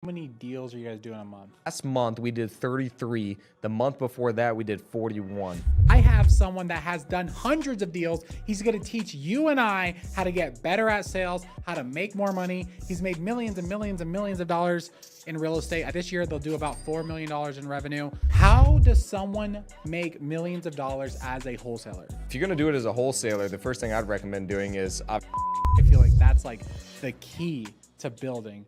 How many deals are you guys doing a month? Last month we did 33. The month before that we did 41. I have someone that has done hundreds of deals. He's going to teach you and I how to get better at sales, how to make more money. He's made millions and millions and millions of dollars in real estate. This year, they'll do about $4 million in revenue. How does someone make millions of dollars as a wholesaler? If you're going to do it as a wholesaler, the first thing I'd recommend doing is I feel like that's like the key to building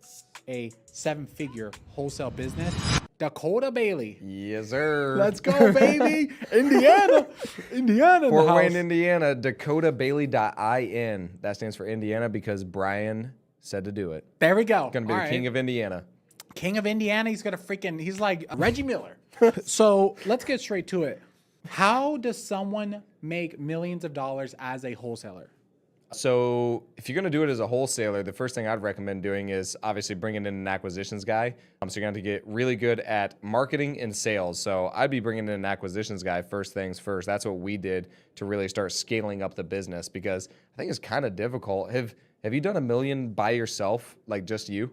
a 7-figure wholesale business. Dakota Bailey. Yes, sir. Let's go, baby. Indiana. Indiana. Fort Wayne, Indiana. DakotaBailey.in. That stands for Indiana because Brian said to do it. There we go. Going to be the king of Indiana. King of Indiana. He's like Reggie Miller. So let's get straight to it. How does someone make millions of dollars as a wholesaler? So if you're going to do it as a wholesaler, the first thing I'd recommend doing is obviously bringing in an acquisitions guy. So you're going to get really good at marketing and sales. So I'd be bringing in an acquisitions guy first things first. That's what we did to really start scaling up the business because I think it's kind of difficult. Have you done $1 million by yourself, like just you?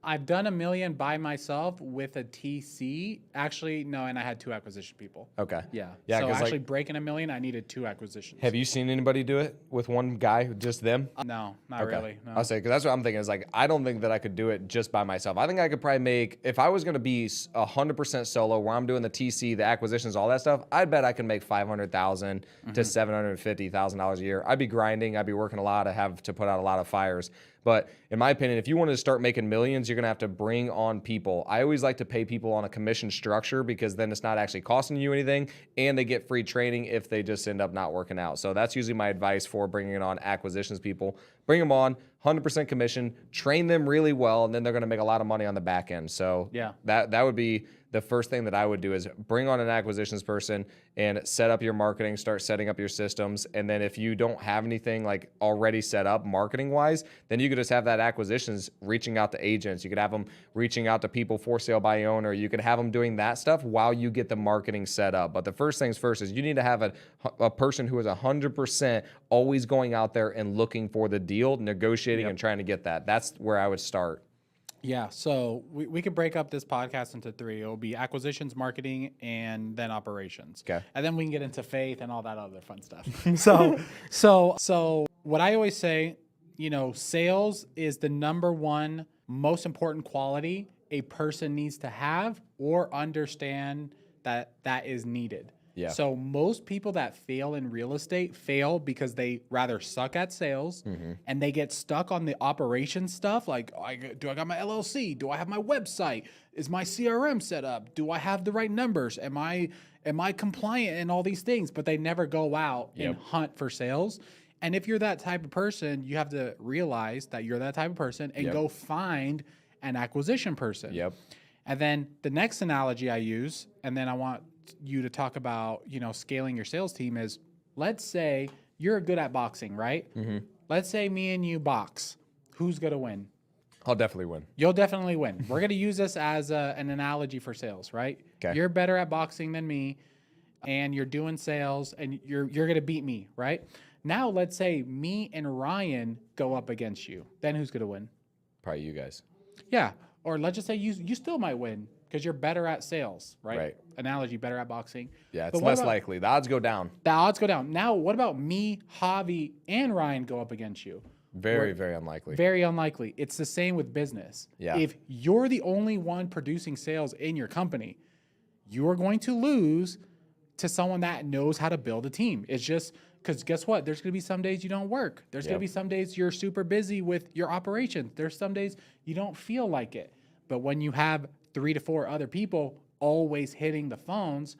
I've done $1 million by myself with a TC. Actually, no, and I had 2 acquisition people. Okay. Yeah. Yeah. So actually breaking $1 million, I needed 2 acquisitions. Have you seen anybody do it with one guy, just them? No, not really. No. I'll say, because that's what I'm thinking is like, I don't think that I could do it just by myself. I think I could probably make, if I was going to be 100% solo where I'm doing the TC, the acquisitions, all that stuff, I bet I can make $500,000 to $750,000 a year. I'd be grinding. I'd be working a lot. I have to put out a lot of fires. But in my opinion, if you wanted to start making millions, you're going to have to bring on people. I always like to pay people on a commission structure because then it's not actually costing you anything and they get free training if they just end up not working out. So that's usually my advice for bringing on acquisitions people. Bring them on, 100% commission, train them really well, and then they're going to make a lot of money on the back end. So yeah, that would be the first thing that I would do is bring on an acquisitions person and set up your marketing, start setting up your systems. And then if you don't have anything like already set up marketing wise, then you could just have that acquisitions reaching out to agents. You could have them reaching out to people for sale by owner. You could have them doing that stuff while you get the marketing set up. But the first things first is you need to have a person who is 100% always going out there and looking for the deal, negotiating and trying to get that. That's where I would start. Yeah, so we could break up this podcast into 3. It'll be acquisitions, marketing, and then operations. Okay. And then we can get into faith and all that other fun stuff. So what I always say, sales is the #1 most important quality a person needs to have or understand that is needed. Yeah. So most people that fail in real estate fail because they rather suck at sales and they get stuck on the operations stuff. Like, do I got my LLC? Do I have my website? Is my CRM set up? Do I have the right numbers? Am I compliant and all these things? But they never go out and hunt for sales. And if you're that type of person, you have to realize that you're that type of person and go find an acquisition person. Yep. And then the next analogy I use, and then I want you to talk about, scaling your sales team is, let's say you're good at boxing, right? Let's say me and you box. Who's going to win? I'll definitely win. You'll definitely win. We're going to use this as an analogy for sales, right? Okay. You're better at boxing than me and you're doing sales and you're going to beat me, right? Now, let's say me and Ryan go up against you. Then who's going to win? Probably you guys. Yeah. Or let's just say you still might win because you're better at sales, right? Right. Analogy, better at boxing. Yeah, it's less likely. The odds go down. The odds go down. Now, what about me, Javi, and Ryan go up against you? Very, very unlikely. Very unlikely. It's the same with business. Yeah. If you're the only one producing sales in your company, you're going to lose to someone that knows how to build a team. It's just because guess what? There's going to be some days you don't work. There's going to be some days you're super busy with your operations. There's some days you don't feel like it. But when you have 3 to 4 other people always hitting the phones,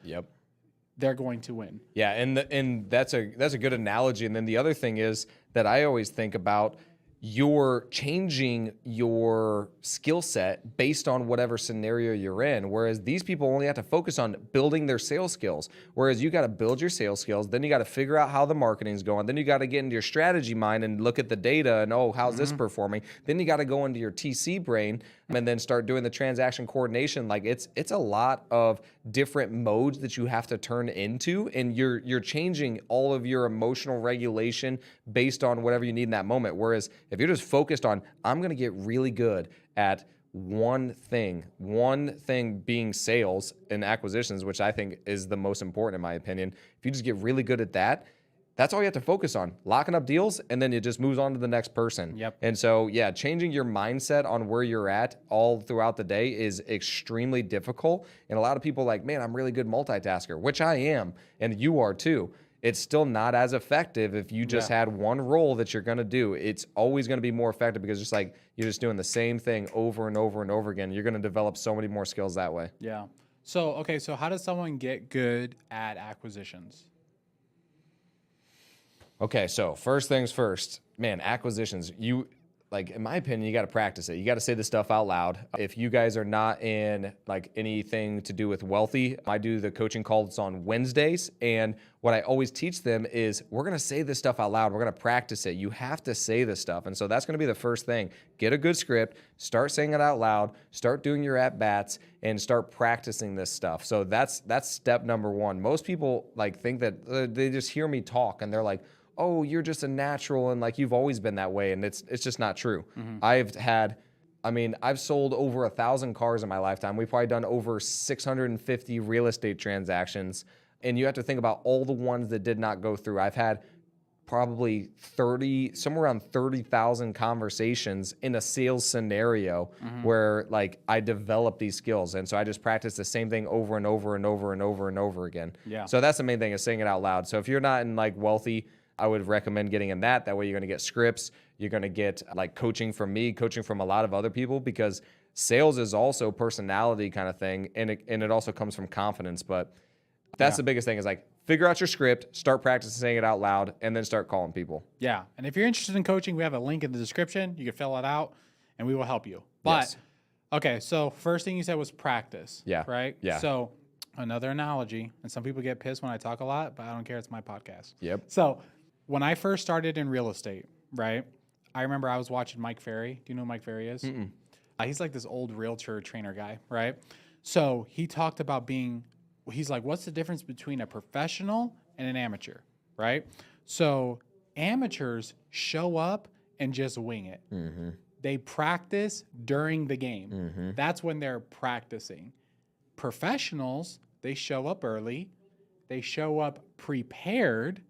they're going to win. Yeah, and that's a good analogy. And then the other thing is that I always think about you're changing your skill set based on whatever scenario you're in. Whereas these people only have to focus on building their sales skills. Whereas you got to build your sales skills, then you got to figure out how the marketing's going. Then you got to get into your strategy mind and look at the data and, how's this performing? Then you got to go into your TC brain and then start doing the transaction coordination. Like it's a lot of different modes that you have to turn into, and you're changing all of your emotional regulation based on whatever you need in that moment. Whereas if you're just focused on, I'm going to get really good at one thing being sales and acquisitions, which I think is the most important in my opinion. If you just get really good at that, that's all you have to focus on, locking up deals, and then it just moves on to the next person. Yep. And so, yeah, changing your mindset on where you're at all throughout the day is extremely difficult. And a lot of people are like, man, I'm really good multitasker, which I am, and you are too. It's still not as effective if you just had one role that you're going to do. It's always going to be more effective because just like you're just doing the same thing over and over and over again. You're going to develop so many more skills that way. Yeah. So, okay, so how does someone get good at acquisitions? Okay, so first things first, man, acquisitions. Like, in my opinion, you got to practice it. You got to say this stuff out loud. If you guys are not in like anything to do with wealthy, I do the coaching calls on Wednesdays. And what I always teach them is we're going to say this stuff out loud. We're going to practice it. You have to say this stuff. And so that's going to be the first thing. Get a good script, start saying it out loud, start doing your at-bats, and start practicing this stuff. So that's step number one. Most people like think that they just hear me talk and they're like, oh, you're just a natural and like you've always been that way. And it's just not true. I've sold over 1,000 cars in my lifetime. We've probably done over 650 real estate transactions. And you have to think about all the ones that did not go through. I've had probably somewhere around 30,000 conversations in a sales scenario where like I developed these skills. And so I just practice the same thing over and over and over and over and over again. Yeah. So that's the main thing, is saying it out loud. So if you're not in like wealthy, I would recommend getting in that. That way you're going to get scripts. You're going to get like coaching from me, coaching from a lot of other people, because sales is also personality kind of thing. And it also comes from confidence. But that's the biggest thing, is like figure out your script, start practicing saying it out loud, and then start calling people. Yeah. And if you're interested in coaching, we have a link in the description. You can fill it out and we will help you. But, okay, so first thing you said was practice. Yeah. Right? Yeah. So another analogy, and some people get pissed when I talk a lot, but I don't care. It's my podcast. Yep. So when I first started in real estate, right, I remember I was watching Mike Ferry. Do you know who Mike Ferry is? He's like this old realtor trainer guy, right? So he talked about he's like, what's the difference between a professional and an amateur, right? So amateurs show up and just wing it. They practice during the game. That's when they're practicing. Professionals, they show up early. They show up prepared,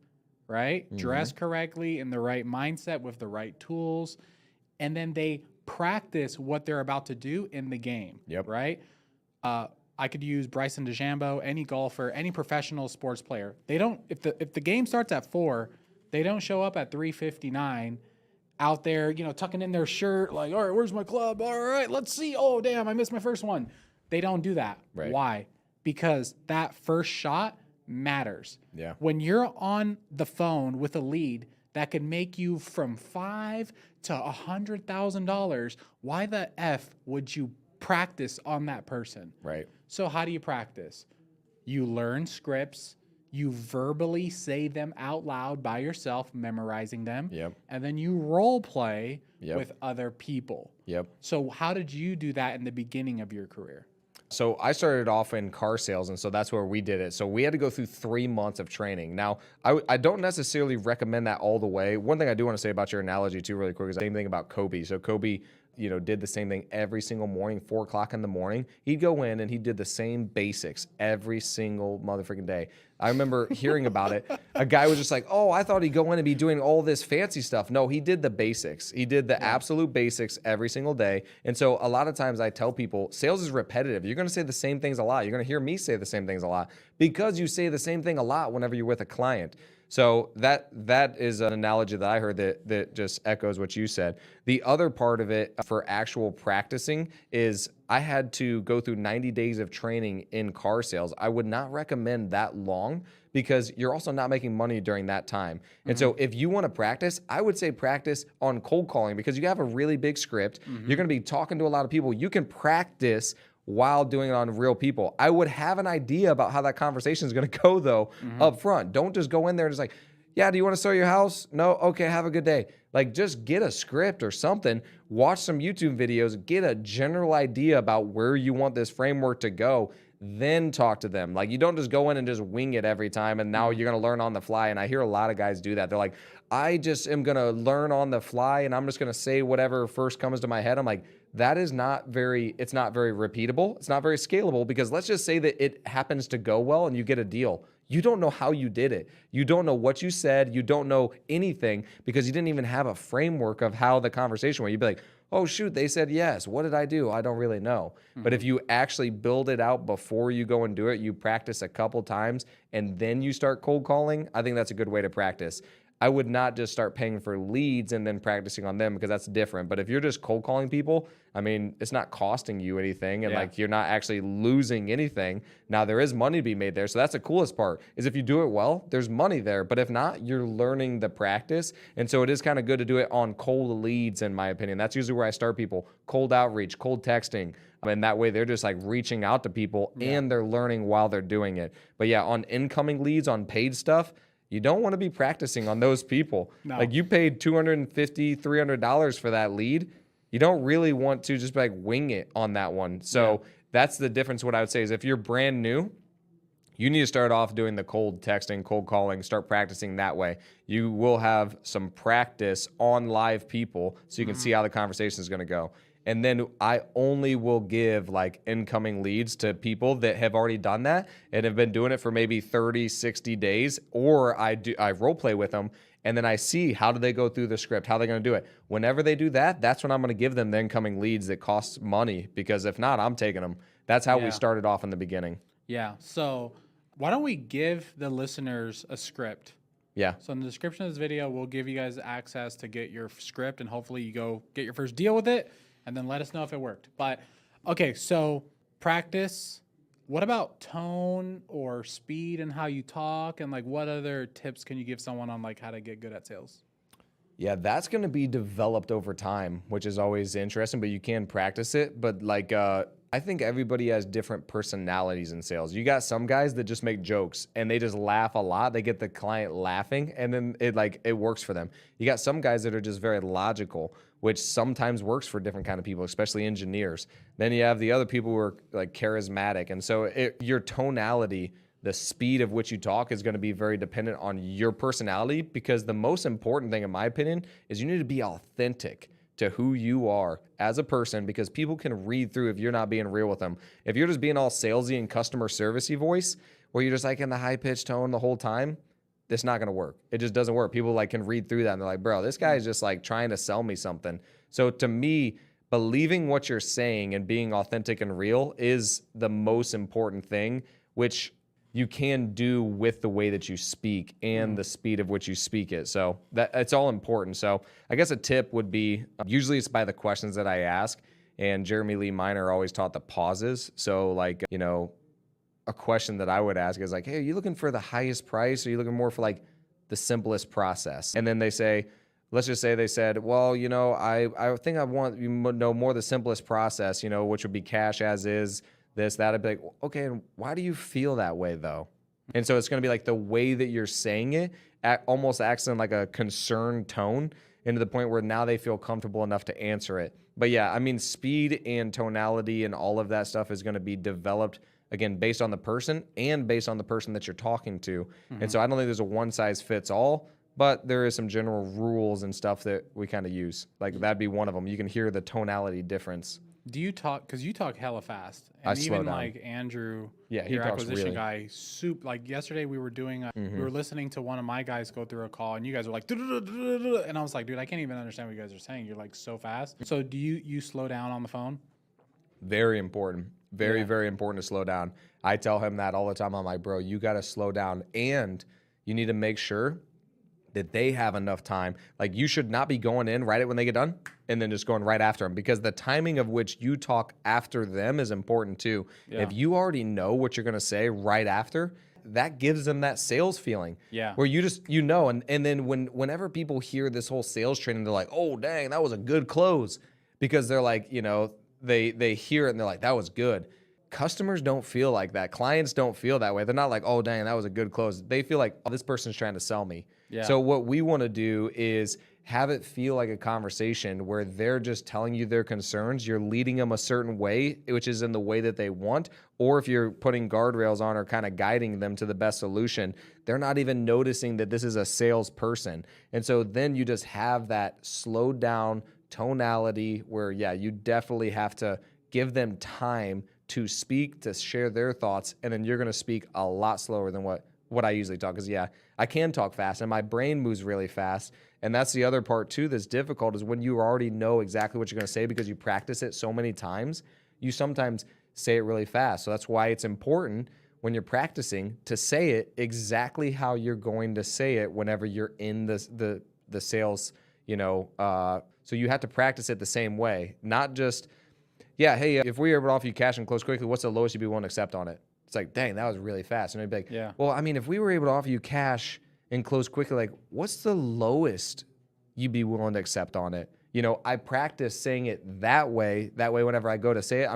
right? Dress correctly, in the right mindset with the right tools. And then they practice what they're about to do in the game, right? I could use Bryson DeChambeau, any golfer, any professional sports player. They don't, if the game starts at 4, they don't show up at 3:59 out there, tucking in their shirt, like, all right, where's my club? All right, let's see. Oh, damn, I missed my first one. They don't do that. Right. Why? Because that first shot matters. Yeah. When you're on the phone with a lead that could make you from $5,000 to $100,000, why the F would you practice on that person? Right. So how do you practice? You learn scripts. You verbally say them out loud by yourself, memorizing them. And then you role play with other people. So how did you do that in the beginning of your career? So I started off in car sales, and so that's where we did it. So we had to go through 3 months of training. Now, I don't necessarily recommend that all the way. One thing I do want to say about your analogy too, really quick, is the same thing about Kobe. So Kobe, did the same thing every single morning, 4 o'clock in the morning. He'd go in and he did the same basics every single motherfucking day. I remember hearing about it. A guy was just like, oh, I thought he'd go in and be doing all this fancy stuff. No, he did the basics. He did the absolute basics every single day. And so a lot of times I tell people, sales is repetitive. You're going to say the same things a lot. You're going to hear me say the same things a lot because you say the same thing a lot whenever you're with a client. So that is an analogy that I heard that just echoes what you said. The other part of it for actual practicing is I had to go through 90 days of training in car sales. I would not recommend that long because you're also not making money during that time. And so if you want to practice, I would say practice on cold calling because you have a really big script. You're going to be talking to a lot of people. You can practice while doing it on real people. I would have an idea about how that conversation is going to go, though, up front. Don't just go in there and just like, yeah, do you want to sell your house? No? Okay, have a good day. Like, just get a script or something. Watch some YouTube videos. Get a general idea about where you want this framework to go. then talk to them. Like, you don't just go in and just wing it every time, and now you're going to learn on the fly. And I hear a lot of guys do that. They're like, I just am going to learn on the fly, and I'm just going to say whatever first comes to my head. I'm like, that is it's not very repeatable. It's not very scalable, because let's just say that it happens to go well and you get a deal. You don't know how you did it. You don't know what you said. You don't know anything, because you didn't even have a framework of how the conversation went. You'd be like, oh, shoot, they said yes. What did I do? I don't really know. But if you actually build it out before you go and do it, you practice a couple times, and then you start cold calling, I think that's a good way to practice. I would not just start paying for leads and then practicing on them, because that's different. But if you're just cold calling people, I mean, it's not costing you anything, and like, you're not actually losing anything. Now, there is money to be made there. So that's the coolest part, is if you do it well, there's money there. But if not, you're learning the practice. And so it is kind of good to do it on cold leads, in my opinion. That's usually where I start people: cold outreach, cold texting. And that way they're just like reaching out to people, and they're learning while they're doing it. But yeah, on incoming leads, on paid stuff, you don't want to be practicing on those people. No. Like, you paid $250, $300 for that lead. You don't really want to just like wing it on that one. So that's the difference. What I would say is, if you're brand new, you need to start off doing the cold texting, cold calling, start practicing that way. You will have some practice on live people, so you can see how the conversation is going to go. And then I only will give like incoming leads to people that have already done that and have been doing it for maybe 30, 60 days, or I role play with them, and then I see how do they go through the script, how they're going to do it. Whenever they do that, that's when I'm going to give them the incoming leads that cost money, because if not, I'm taking them. That's how we started off in the beginning. Yeah. So why don't we give the listeners a script? Yeah. So in the description of this video, we'll give you guys access to get your script, and hopefully you go get your first deal with it, and then let us know if it worked. But okay, so practice. What about tone or speed and how you talk, and like what other tips can you give someone on like how to get good at sales? Yeah, that's going to be developed over time, which is always interesting, but you can practice it. But like, I think everybody has different personalities in sales. You got some guys that just make jokes and they just laugh a lot. They get the client laughing, and then it works for them. You got some guys that are just very logical, which sometimes works for different kind of people, especially engineers. Then you have the other people who are like charismatic. And so your tonality, the speed of which you talk, is going to be very dependent on your personality, because the most important thing, in my opinion, is you need to be authentic to who you are as a person, because people can read through if you're not being real with them. If you're just being all salesy and customer servicey voice, where you're just like in the high pitched tone the whole time, it's not going to work. It just doesn't work. People like can read through that and they're like, bro, this guy is just like trying to sell me something. So to me, believing what you're saying and being authentic and real is the most important thing, which you can do with the way that you speak and the speed of which you speak it. So it's all important. So I guess a tip would be, usually it's by the questions that I ask, and Jeremy Lee Minor always taught the pauses. So like, you know, a question that I would ask is like, hey, are you looking for the highest price? Or are you looking more for like the simplest process? And then they say, let's just say they said, well, you know, I think I want you know more the simplest process, you know, which would be cash as is, this, that. I'd be like, okay, and why do you feel that way though? And so it's going to be like the way that you're saying it almost acts in like a concerned tone, into the point where now they feel comfortable enough to answer it. But yeah, I mean, speed and tonality and all of that stuff is going to be developed, again, based on the person and based on the person that you're talking to. And so I don't think there's a one size fits all, but there is some general rules and stuff that we kind of use. Like that'd be one of them. You can hear the tonality difference. Do you talk, because you talk hella fast, and I slow even down. Like Andrew, Yeah, he your talks acquisition really. guy, like yesterday we were doing, we were listening to one of my guys go through a call, and you guys were like, and I was like, dude, I can't even understand what you guys are saying. You're like so fast. So do you slow down on the phone? Very important. Very important to slow down. I tell him that all the time. I'm like, bro, you got to slow down, and you need to make sure that they have enough time. Like, you should not be going in right when they get done and then just going right after them, because the timing of which you talk after them is important too. Yeah. If you already know what you're going to say right after, that gives them that sales feeling. Yeah. Where you just, you know, and then whenever people hear this whole sales training, they're like, oh, dang, that was a good close. Because they're like, you know, they hear it and they're like, that was good. Customers don't feel like that. Clients don't feel that way. They're not like, oh, dang, that was a good close. They feel like, oh, this person's trying to sell me. Yeah. So what we want to do is have it feel like a conversation where they're just telling you their concerns. You're leading them a certain way, which is in the way that they want. Or if you're putting guardrails on or kind of guiding them to the best solution, they're not even noticing that this is a salesperson. And so then you just have that slowed down tonality where, yeah, you definitely have to give them time to speak, to share their thoughts. And then you're going to speak a lot slower than what I usually talk. Because, yeah, I can talk fast and my brain moves really fast. And that's the other part, too, that's difficult is when you already know exactly what you're going to say because you practice it so many times, you sometimes say it really fast. So that's why it's important when you're practicing to say it exactly how you're going to say it whenever you're in the sales, so you have to practice it the same way, not just, yeah, hey, if we were able to offer you cash and close quickly, what's the lowest you'd be willing to accept on it? It's like, dang, that was really fast. And I'd be like, Yeah. well, I mean, if we were able to offer you cash and close quickly, like, what's the lowest you'd be willing to accept on it? I practice saying it that way. That way, whenever I go to say it,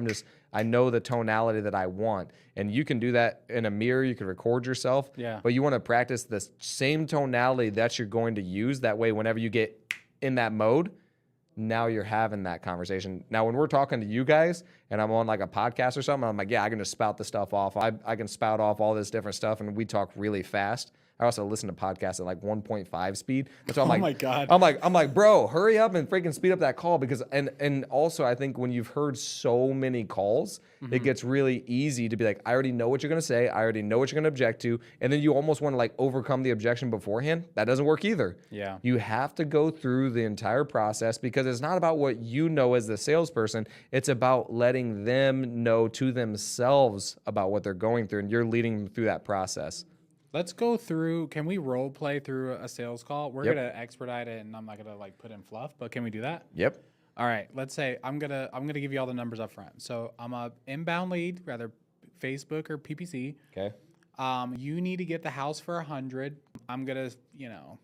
I know the tonality that I want. And you can do that in a mirror. You can record yourself. Yeah. But you want to practice the same tonality that you're going to use. That way, whenever you get in that mode, now you're having that conversation. Now, when we're talking to you guys and I'm on like a podcast or something, I'm like, yeah, I can just spout the stuff off. I can spout off all this different stuff and we talk really fast. I also listen to podcasts at like 1.5 speed. That's why I'm Oh like, my God. I'm like, bro, hurry up and freaking speed up that call because, and also I think when you've heard so many calls, it gets really easy to be like, I already know what you're going to say. I already know what you're going to object to. And then you almost want to like overcome the objection beforehand. That doesn't work either. Yeah. You have to go through the entire process because it's not about what you know as the salesperson. It's about letting them know to themselves about what they're going through. And you're leading them through that process. Let's go through. Can we role play through a sales call? We're Yep. gonna expedite it, and I'm not gonna like put in fluff. But can we do that? Yep. All right. Let's say I'm gonna give you all the numbers up front. So I'm a inbound lead, rather Facebook or PPC. Okay. You need to get the house for 100. I'm gonna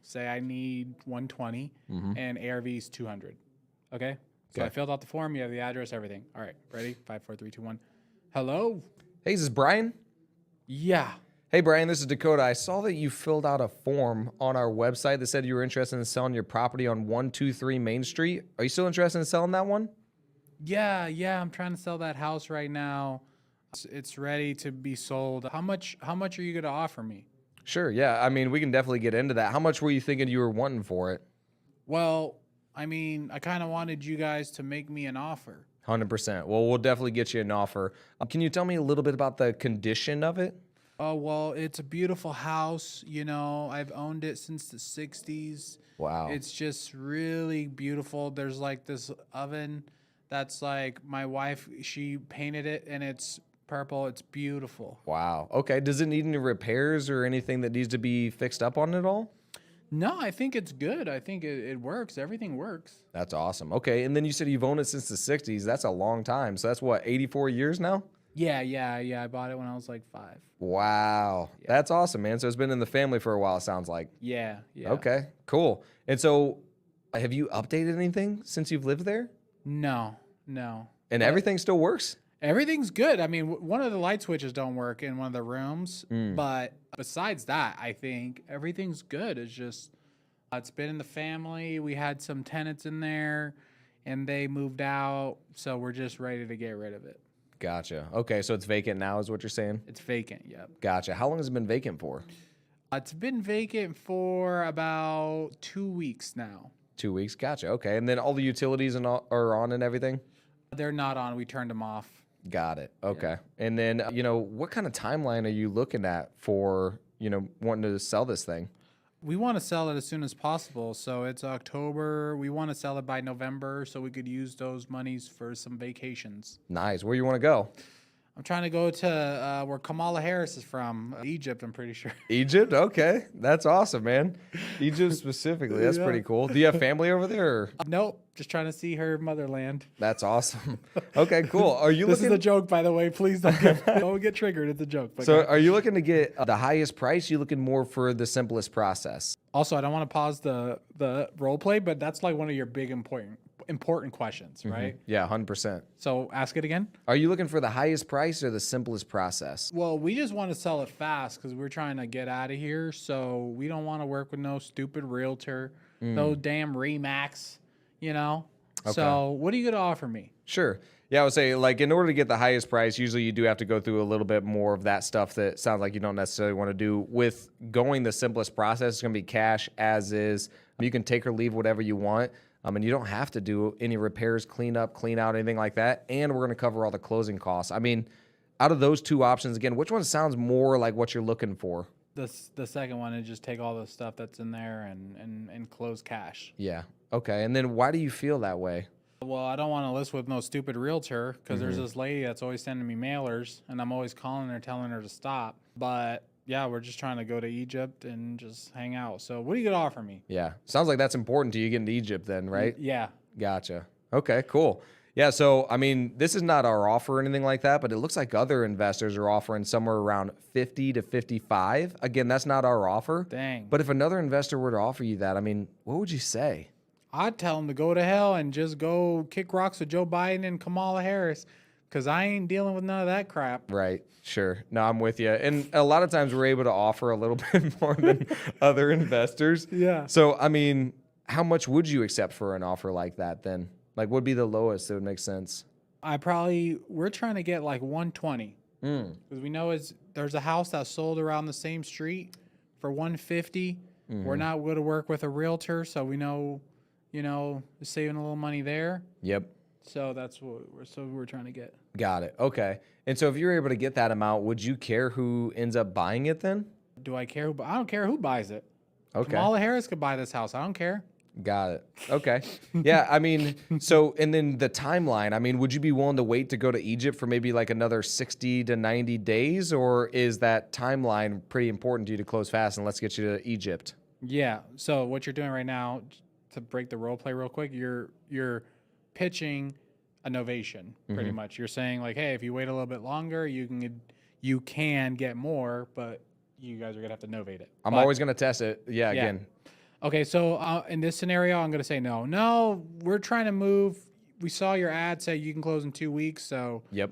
say I need 120, and ARV is 200. Okay. So Okay. I filled out the form. You have the address, everything. All right. Ready? 5, 4, 3, 2, 1. Hello. Hey, is this Brian? Yeah. Hey, Brian, this is Dakota. I saw that you filled out a form on our website that said you were interested in selling your property on 123 Main Street. Are you still interested in selling that one? Yeah. I'm trying to sell that house right now. It's ready to be sold. How much are you gonna offer me? Sure, yeah. I mean, we can definitely get into that. How much were you thinking you were wanting for it? Well, I mean, I kind of wanted you guys to make me an offer. 100%. Well, we'll definitely get you an offer. Can you tell me a little bit about the condition of it? Oh, well, it's a beautiful house. I've owned it since the 60s. Wow. It's just really beautiful. There's like this oven that's like my wife, she painted it and it's purple. It's beautiful. Wow. Okay. Does it need any repairs or anything that needs to be fixed up on it all? No, I think it's good. I think it works. Everything works. That's awesome. Okay. And then you said you've owned it since the 60s. That's a long time. So that's what, 84 years now? Yeah. I bought it when I was like 5. Wow. Yeah. That's awesome, man. So it's been in the family for a while, it sounds like. Yeah. Okay, cool. And so have you updated anything since you've lived there? No. And everything still works? Everything's good. I mean, one of the light switches don't work in one of the rooms, but besides that, I think everything's good. It's just, it's been in the family. We had some tenants in there and they moved out. So we're just ready to get rid of it. Gotcha. Okay, so it's vacant now is what you're saying? It's vacant. Yep. Gotcha. How long has it been vacant for? It's been vacant for about 2 weeks now. 2 weeks. Gotcha. Okay. And then all the utilities are on and everything? They're not on. We turned them off. Got it. Okay. Yeah. And then, what kind of timeline are you looking at for, wanting to sell this thing? We want to sell it as soon as possible. So it's October. We want to sell it by November so we could use those monies for some vacations. Nice. Where you want to go? I'm trying to go to where Kamala Harris is from, Egypt, I'm pretty sure. Egypt? Okay. That's awesome, man. Egypt specifically. That's pretty cool. Do you have family over there? Or? Nope. Just trying to see her motherland. That's awesome. Okay, cool. Are you This looking? is a joke, by the way. Please don't get triggered. It's a joke. But So are you looking to get the highest price? You looking more for the simplest process? also, I don't want to pause the role play, but that's like one of your big important questions, right? Yeah, 100%. So ask it again. Are you looking for the highest price or the simplest process? Well, we just want to sell it fast because we're trying to get out of here. So we don't want to work with no stupid realtor. those damn Remax, you know? Okay. So what are you going to offer me? Sure. Yeah, I would say, like, in order to get the highest price, usually you do have to go through a little bit more of that stuff that sounds like you don't necessarily want to do. With going the simplest process, it's going to be cash as is. You can take or leave whatever you want, and you don't have to do any repairs, clean up, clean out, anything like that. And we're going to cover all the closing costs. I mean, out of those two options, again, which one sounds more like what you're looking for? The second one is just take all the stuff that's in there and close cash. Yeah. Okay. And then why do you feel that way? Well, I don't want to list with no stupid realtor because there's this lady that's always sending me mailers, and I'm always calling her, telling her to stop. But yeah, we're just trying to go to Egypt and just hang out. So what are you gonna offer me? Yeah. Sounds like that's important to you getting to Egypt then, right? Yeah. Gotcha. Okay, cool. Yeah, so I mean, this is not our offer or anything like that, but it looks like other investors are offering somewhere around 50 to 55. Again, that's not our offer. Dang. But if another investor were to offer you that, I mean, what would you say? I'd tell him to go to hell and just go kick rocks with Joe Biden and Kamala Harris because I ain't dealing with none of that crap. Right. Sure. No, I'm with you. And a lot of times we're able to offer a little bit more than other investors. Yeah. So, I mean, how much would you accept for an offer like that then? Like, what would be the lowest that would make sense? We're trying to get like 120 because we know there's a house that sold around the same street for 150. We're not going to work with a realtor, so we know, saving a little money there. Yep. So that's what we're trying to get. Got it. Okay. And so if you're able to get that amount, would you care who ends up buying it then? Do I care? I don't care who buys it. Okay. Kamala Harris could buy this house. I don't care. Got it. Okay. Yeah, I mean, so, and then the timeline, I mean, would you be willing to wait to go to Egypt for maybe like another 60 to 90 days? Or is that timeline pretty important to you to close fast and let's get you to Egypt? Yeah. So what you're doing right now, to break the role play real quick, you're pitching a novation pretty much. You're saying like, hey, if you wait a little bit longer, you can get more, but you guys are gonna have to novate it. I'm always gonna test it. Yeah. Again. Okay, so in this scenario, I'm gonna say no. No, we're trying to move. We saw your ad say you can close in 2 weeks, so Yep.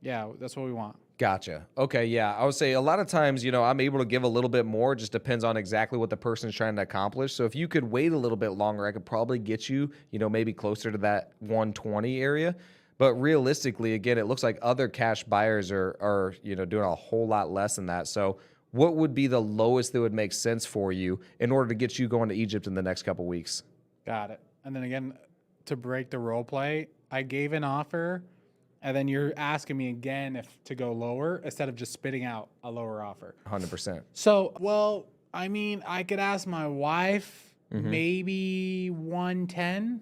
yeah, that's what we want. Gotcha. Okay, yeah. I would say a lot of times, I'm able to give a little bit more. It just depends on exactly what the person's trying to accomplish. So if you could wait a little bit longer, I could probably get you, maybe closer to that 120 area. But realistically, again, it looks like other cash buyers are doing a whole lot less than that. So what would be the lowest that would make sense for you in order to get you going to Egypt in the next couple weeks? Got it. And then again, to break the role play, I gave an offer, and then you're asking me again if to go lower instead of just spitting out a lower offer. 100%. So, well, I mean, I could ask my wife maybe 110.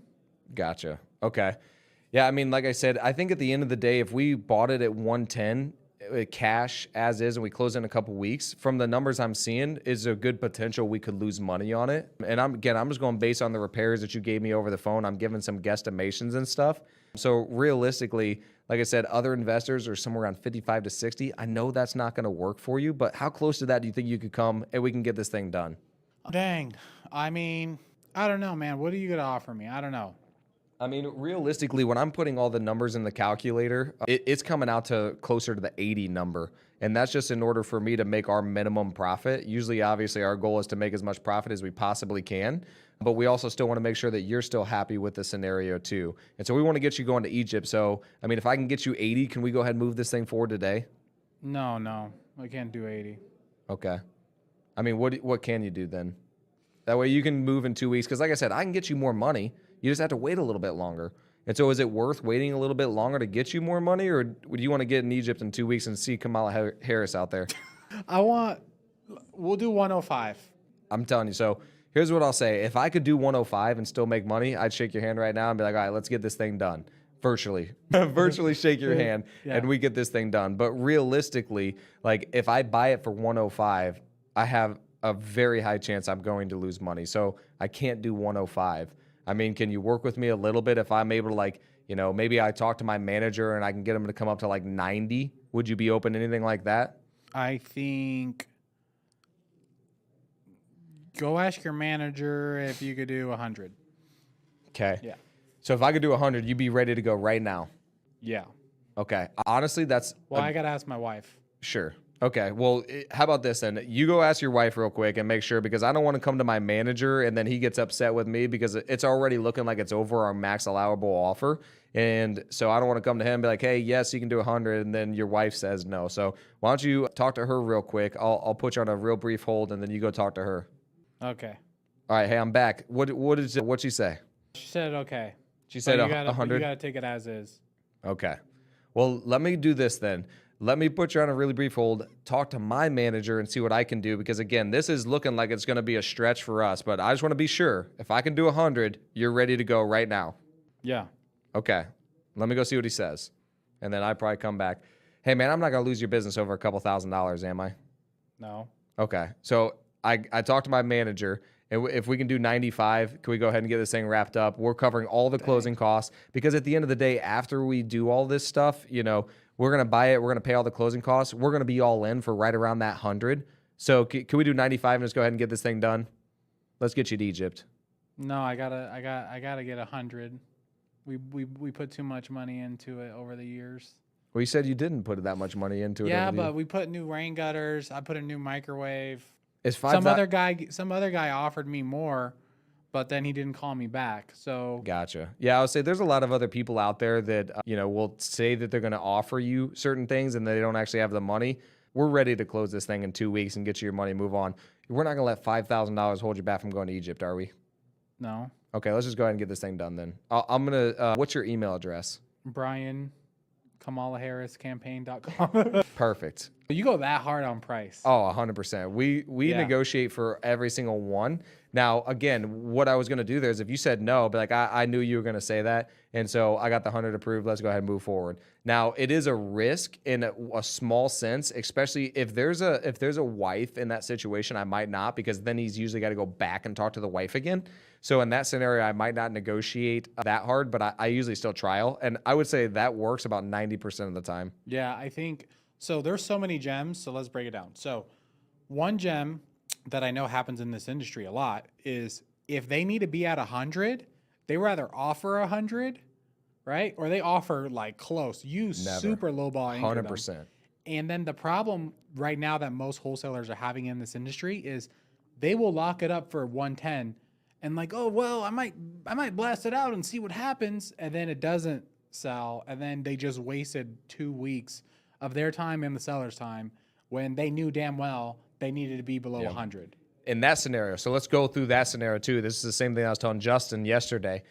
Gotcha. Okay. Yeah, I mean, like I said, I think at the end of the day, if we bought it at 110, cash as is, and we close in a couple weeks, from the numbers I'm seeing, is a good potential we could lose money on it. And I'm just going based on the repairs that you gave me over the phone. I'm giving some guesstimations and stuff. So realistically, like I said, other investors are somewhere around 55 to 60. I know that's not going to work for you, but how close to that do you think you could come and we can get this thing done? Dang. I mean, I don't know, man. What are you going to offer me? I don't know. I mean, realistically, when I'm putting all the numbers in the calculator, it's coming out to closer to the 80 number. And that's just in order for me to make our minimum profit. Usually, obviously, our goal is to make as much profit as we possibly can. But we also still want to make sure that you're still happy with the scenario too. And so we want to get you going to Egypt. So, I mean, if I can get you 80, can we go ahead and move this thing forward today? No. I can't do 80. Okay. I mean, what can you do then? That way you can move in 2 weeks. Because like I said, I can get you more money. You just have to wait a little bit longer. And so is it worth waiting a little bit longer to get you more money? Or would you want to get in Egypt in 2 weeks and see Kamala Harris out there? We'll do 105. I'm telling you. So here's what I'll say. If I could do 105 and still make money, I'd shake your hand right now and be like, all right, let's get this thing done. Virtually shake your hand and we get this thing done. But realistically, like if I buy it for 105, I have a very high chance I'm going to lose money. So I can't do 105. I mean, can you work with me a little bit if I'm able to maybe I talk to my manager and I can get him to come up to like 90? Would you be open to anything like that? I think go ask your manager if you could do 100. Okay. Yeah. So if I could do 100, you'd be ready to go right now. Yeah. Okay. Honestly, I got to ask my wife. Sure. Okay, well, how about this then? You go ask your wife real quick and make sure, because I don't want to come to my manager and then he gets upset with me because it's already looking like it's over our max allowable offer. And so I don't want to come to him and be like, hey, yes, you can do 100, and then your wife says no. So why don't you talk to her real quick? I'll put you on a real brief hold, and then you go talk to her. Okay. What'd hey, I'm back. What'd she say? She said okay. She said But you gotta- 100. You gotta take it as is. Okay. Well, let me do this then. Let me put you on a really brief hold, talk to my manager and see what I can do. Because again, this is looking like it's going to be a stretch for us, but I just want to be sure if I can do 100, you're ready to go right now. Yeah. Okay. Let me go see what he says. And then I probably come back. Hey man, I'm not going to lose your business over a couple $1,000s, am I? No. Okay. So I talked to my manager. If we can do 95, can we go ahead and get this thing wrapped up? We're covering all the closing costs, because at the end of the day, after we do all this stuff, we're going to buy it. We're going to pay all the closing costs. We're going to be all in for right around that 100. So can we do 95 and just go ahead and get this thing done? Let's get you to Egypt. No, I gotta get 100. We put too much money into it over the years. Well, you said you didn't put that much money into it. Yeah, but we put new rain gutters. I put a new microwave. It's fine. Some other guy offered me more, but then he didn't call me back. So Gotcha. Yeah, I would say there's a lot of other people out there that will say that they're going to offer you certain things and they don't actually have the money. We're ready to close this thing in 2 weeks and get you your money, move on. We're not going to let $5,000 hold you back from going to Egypt, are we? no. Okay, let's just go ahead and get this thing done then. I'm going to, what's your email address? Brian, KamalaHarrisCampaign.com. Perfect. You go that hard on price. Oh, 100%. We Yeah. negotiate for every single one. Now, again, what I was going to do there is if you said no, but like I knew you were going to say that. And so I got the 100 approved. Let's go ahead and move forward. Now, it is a risk in a small sense, especially if there's a wife in that situation. I might not, because then he's usually got to go back and talk to the wife again. So in that scenario, I might not negotiate that hard, but I usually still trial. And I would say that works about 90% of the time. Yeah, I think so. There's so many gems. So let's break it down. So one gem that I know happens in this industry a lot is if they need to be at 100, they rather offer 100, right? Or they offer like close. You super lowball 100%. And then the problem right now that most wholesalers are having in this industry is they will lock it up for 110 and like, oh well, I might blast it out and see what happens, and then it doesn't sell, and then they just wasted 2 weeks of their time and the seller's time when they knew damn well they needed to be below 100. In that scenario, so let's go through that scenario too. This is the same thing I was telling Justin yesterday.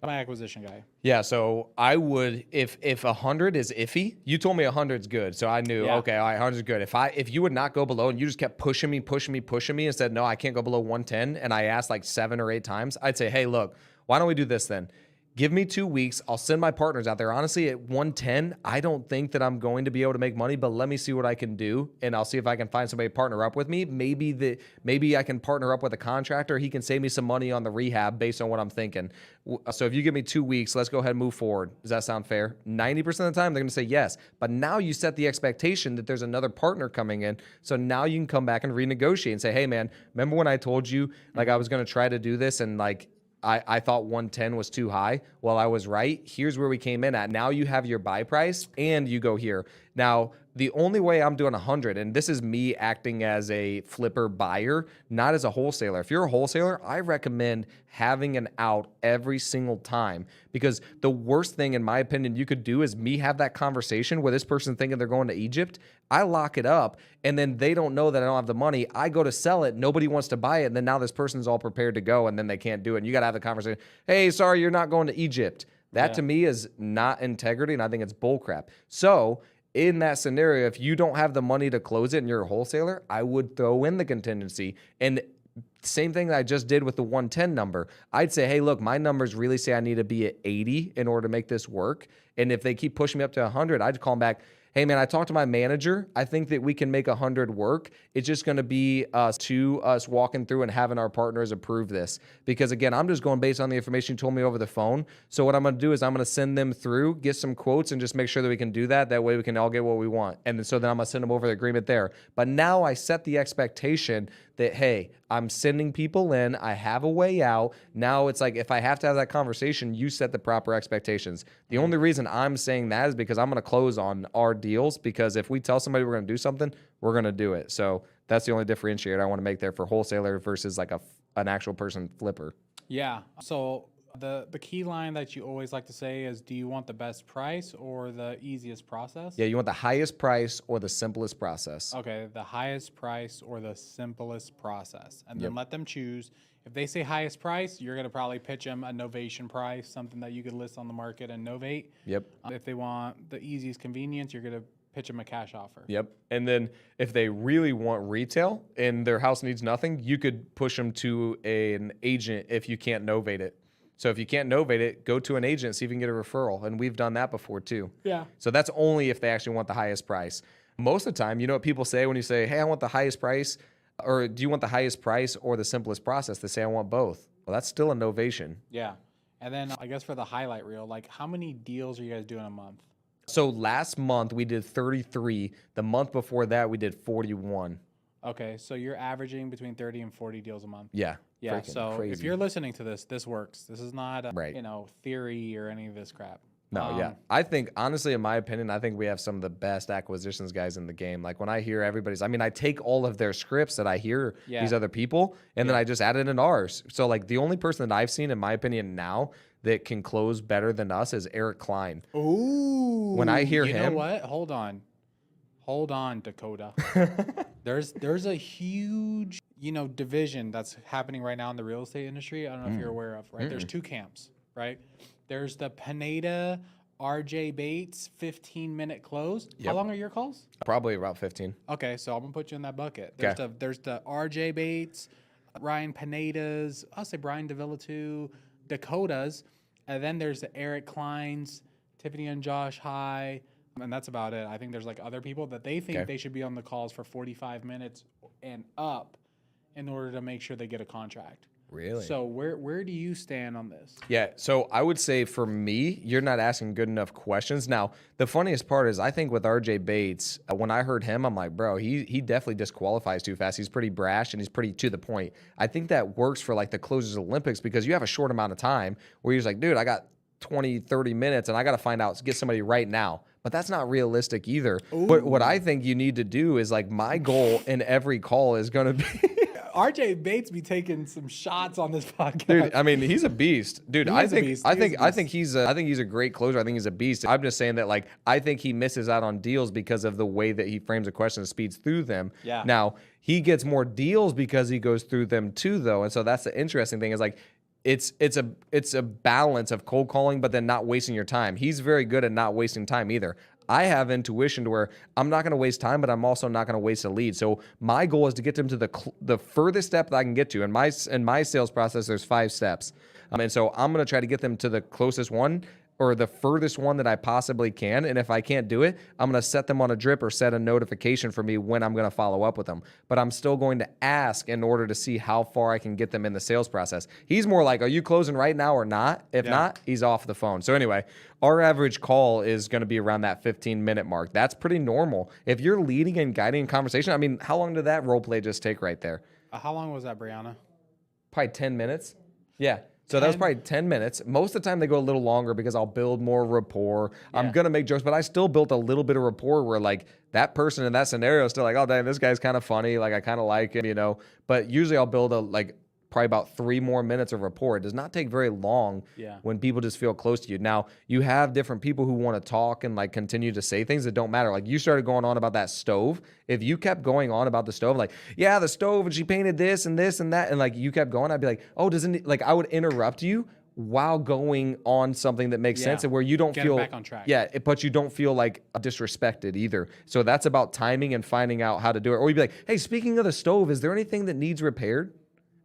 My acquisition guy. Yeah, so I would, if 100 is iffy, you told me 100 is good, so I knew, okay, all right, 100 is good. If you would not go below and you just kept pushing me and said, no, I can't go below 110, and I asked like 7 or 8 times, I'd say, hey, look, why don't we do this then? Give me 2 weeks. I'll send my partners out there. Honestly, at 110, I don't think that I'm going to be able to make money, but let me see what I can do, and I'll see if I can find somebody to partner up with me. Maybe I can partner up with a contractor. He can save me some money on the rehab based on what I'm thinking. So if you give me 2 weeks, let's go ahead and move forward. Does that sound fair? 90% of the time, they're going to say yes. But now you set the expectation that there's another partner coming in. So now you can come back and renegotiate and say, hey, man, remember when I told you like I was going to try to do this and like I thought 110 was too high. Well, I was right. Here's where we came in at. Now you have your buy price and you go here. Now, the only way I'm doing 100, and this is me acting as a flipper buyer, not as a wholesaler. If you're a wholesaler, I recommend having an out every single time, because the worst thing, in my opinion, you could do is me have that conversation with this person thinking they're going to Egypt. I lock it up, and then they don't know that I don't have the money. I go to sell it. Nobody wants to buy it, and then now this person's all prepared to go, and then they can't do it. And you got to have the conversation. Hey, sorry, you're not going to Egypt. That to me is not integrity, and I think it's bullcrap. So in that scenario, if you don't have the money to close it and you're a wholesaler, I would throw in the contingency. And same thing that I just did with the 110 number. I'd say, hey, look, my numbers really say I need to be at 80 in order to make this work. And if they keep pushing me up to 100, I'd call them back. Hey, man, I talked to my manager. I think that we can make 100 work. It's just going to be us walking through and having our partners approve this. Because, again, I'm just going based on the information you told me over the phone. So what I'm going to do is I'm going to send them through, get some quotes, and just make sure that we can do that. That way we can all get what we want. And so then I'm going to send them over the agreement there. But now I set the expectation that, hey, I'm sending people in. I have a way out. Now it's like if I have to have that conversation, you set the proper expectations. The only reason I'm saying that is because I'm going to close on our deals, because if we tell somebody we're going to do something, we're going to do it. So that's the only differentiator I want to make there for wholesaler versus like an actual person flipper. Yeah. So the key line that you always like to say is, do you want the best price or the easiest process? Yeah, you want the highest price or the simplest process. Okay, the highest price or the simplest process. And then let them choose. If they say highest price, you're going to probably pitch them a novation price, something that you could list on the market and novate. Yep. If they want the easiest convenience, you're going to pitch them a cash offer. Yep. And then if they really want retail and their house needs nothing, you could push them to an agent if you can't novate it. So if you can't novate it, go to an agent, see if you can get a referral. And we've done that before too. Yeah. So that's only if they actually want the highest price. Most of the time, you know what people say when you say, hey, I want the highest price, or do you want the highest price or the simplest process? They say, I want both. Well, that's still a novation. Yeah. And then I guess for the highlight reel, like how many deals are you guys doing a month? So last month we did 33. The month before that we did 41. Okay, so you're averaging between 30 and 40 deals a month. Yeah. Yeah, so crazy. if you're listening to this, this works. This is not, Right. theory or any of this crap. No, yeah. I think, honestly, in my opinion, I think we have some of the best acquisitions guys in the game. Like when I hear everybody's, I mean, I take all of their scripts that I hear these other people, and then I just add it in ours. So like the only person that I've seen, in my opinion, now that can close better than us is Eric Klein. Ooh. When I hear him. You know what? Hold on, Dakota. There's a huge, division that's happening right now in the real estate industry. I don't know if you're aware of, right? There's two camps, right? There's the Pineda, RJ Bates, 15-minute close. Yep. How long are your calls? Probably about 15. Okay, so I'm going to put you in that bucket. Okay. There's the RJ Bates, Ryan Pinedas, I'll say Brian Davila too, Dakotas, and then there's the Eric Kleins, Tiffany and Josh High, and that's about it. I think there's like other people that they think they should be on the calls for 45 minutes and up in order to make sure they get a contract. Really? So where do you stand on this? Yeah, so I would say for me, you're not asking good enough questions. Now, the funniest part is I think with RJ Bates, when I heard him, I'm like, bro, he definitely disqualifies too fast. He's pretty brash and he's pretty to the point. I think that works for like the Closers Olympics because you have a short amount of time where you're just like, dude, I got 20, 30 minutes and I got to find out, get somebody right now. But that's not realistic either. Ooh. But what I think you need to do is like my goal in every call is going to be... RJ Bates be taking some shots on this podcast. Dude, I mean, he's a beast. Dude, I think he's a great closer. I think he's a beast. I'm just saying that like I think he misses out on deals because of the way that he frames a question and speeds through them. Yeah. Now, he gets more deals because he goes through them too though. And so that's the interesting thing is like it's a balance of cold calling but then not wasting your time. He's very good at not wasting time either. I have intuition to where I'm not going to waste time, but I'm also not going to waste a lead. So my goal is to get them to the furthest step that I can get to. In my sales process, there's 5 steps. And so I'm going to try to get them to the closest one or the furthest one that I possibly can. And if I can't do it, I'm going to set them on a drip or set a notification for me when I'm going to follow up with them. But I'm still going to ask in order to see how far I can get them in the sales process. He's more like, are you closing right now or not? If not, he's off the phone. So anyway, our average call is going to be around that 15-minute mark. That's pretty normal. If you're leading and guiding a conversation, I mean, how long did that role play just take right there? How long was that, Brianna? Probably 10 minutes. Yeah. So that was probably 10 minutes. Most of the time they go a little longer because I'll build more rapport. Yeah. I'm going to make jokes, but I still built a little bit of rapport where like that person in that scenario is still like, oh, dang, this guy's kind of funny. Like I kind of like him, But usually I'll build probably about 3 more minutes of rapport. It does not take very long when people just feel close to you. Now, you have different people who want to talk and like continue to say things that don't matter. Like you started going on about that stove. If you kept going on about the stove, like, yeah, the stove and she painted this and this and that, and like you kept going, I'd be like, oh, doesn't it, like I would interrupt you while going on something that makes sense and where you don't feel back on track. Yeah, but you don't feel like disrespected either. So that's about timing and finding out how to do it. Or you'd be like, hey, speaking of the stove, is there anything that needs repaired?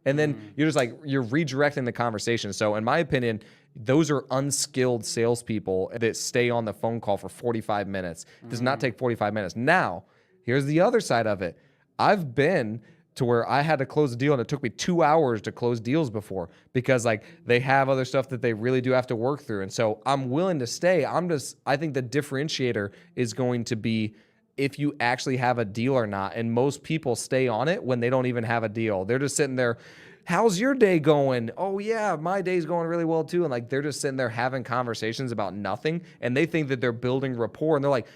And then you're just like, you're redirecting the conversation. So in my opinion, those are unskilled salespeople that stay on the phone call for 45 minutes. It does not take 45 minutes. Now, here's the other side of it. I've been to where I had to close a deal and it took me 2 hours to close deals before because like they have other stuff that they really do have to work through. And so I'm willing to stay. I think the differentiator is going to be if you actually have a deal or not. And most people stay on it when they don't even have a deal. They're just sitting there. How's your day going? Oh yeah, my day's going really well too. And like, they're just sitting there having conversations about nothing. And they think that they're building rapport. And they're like,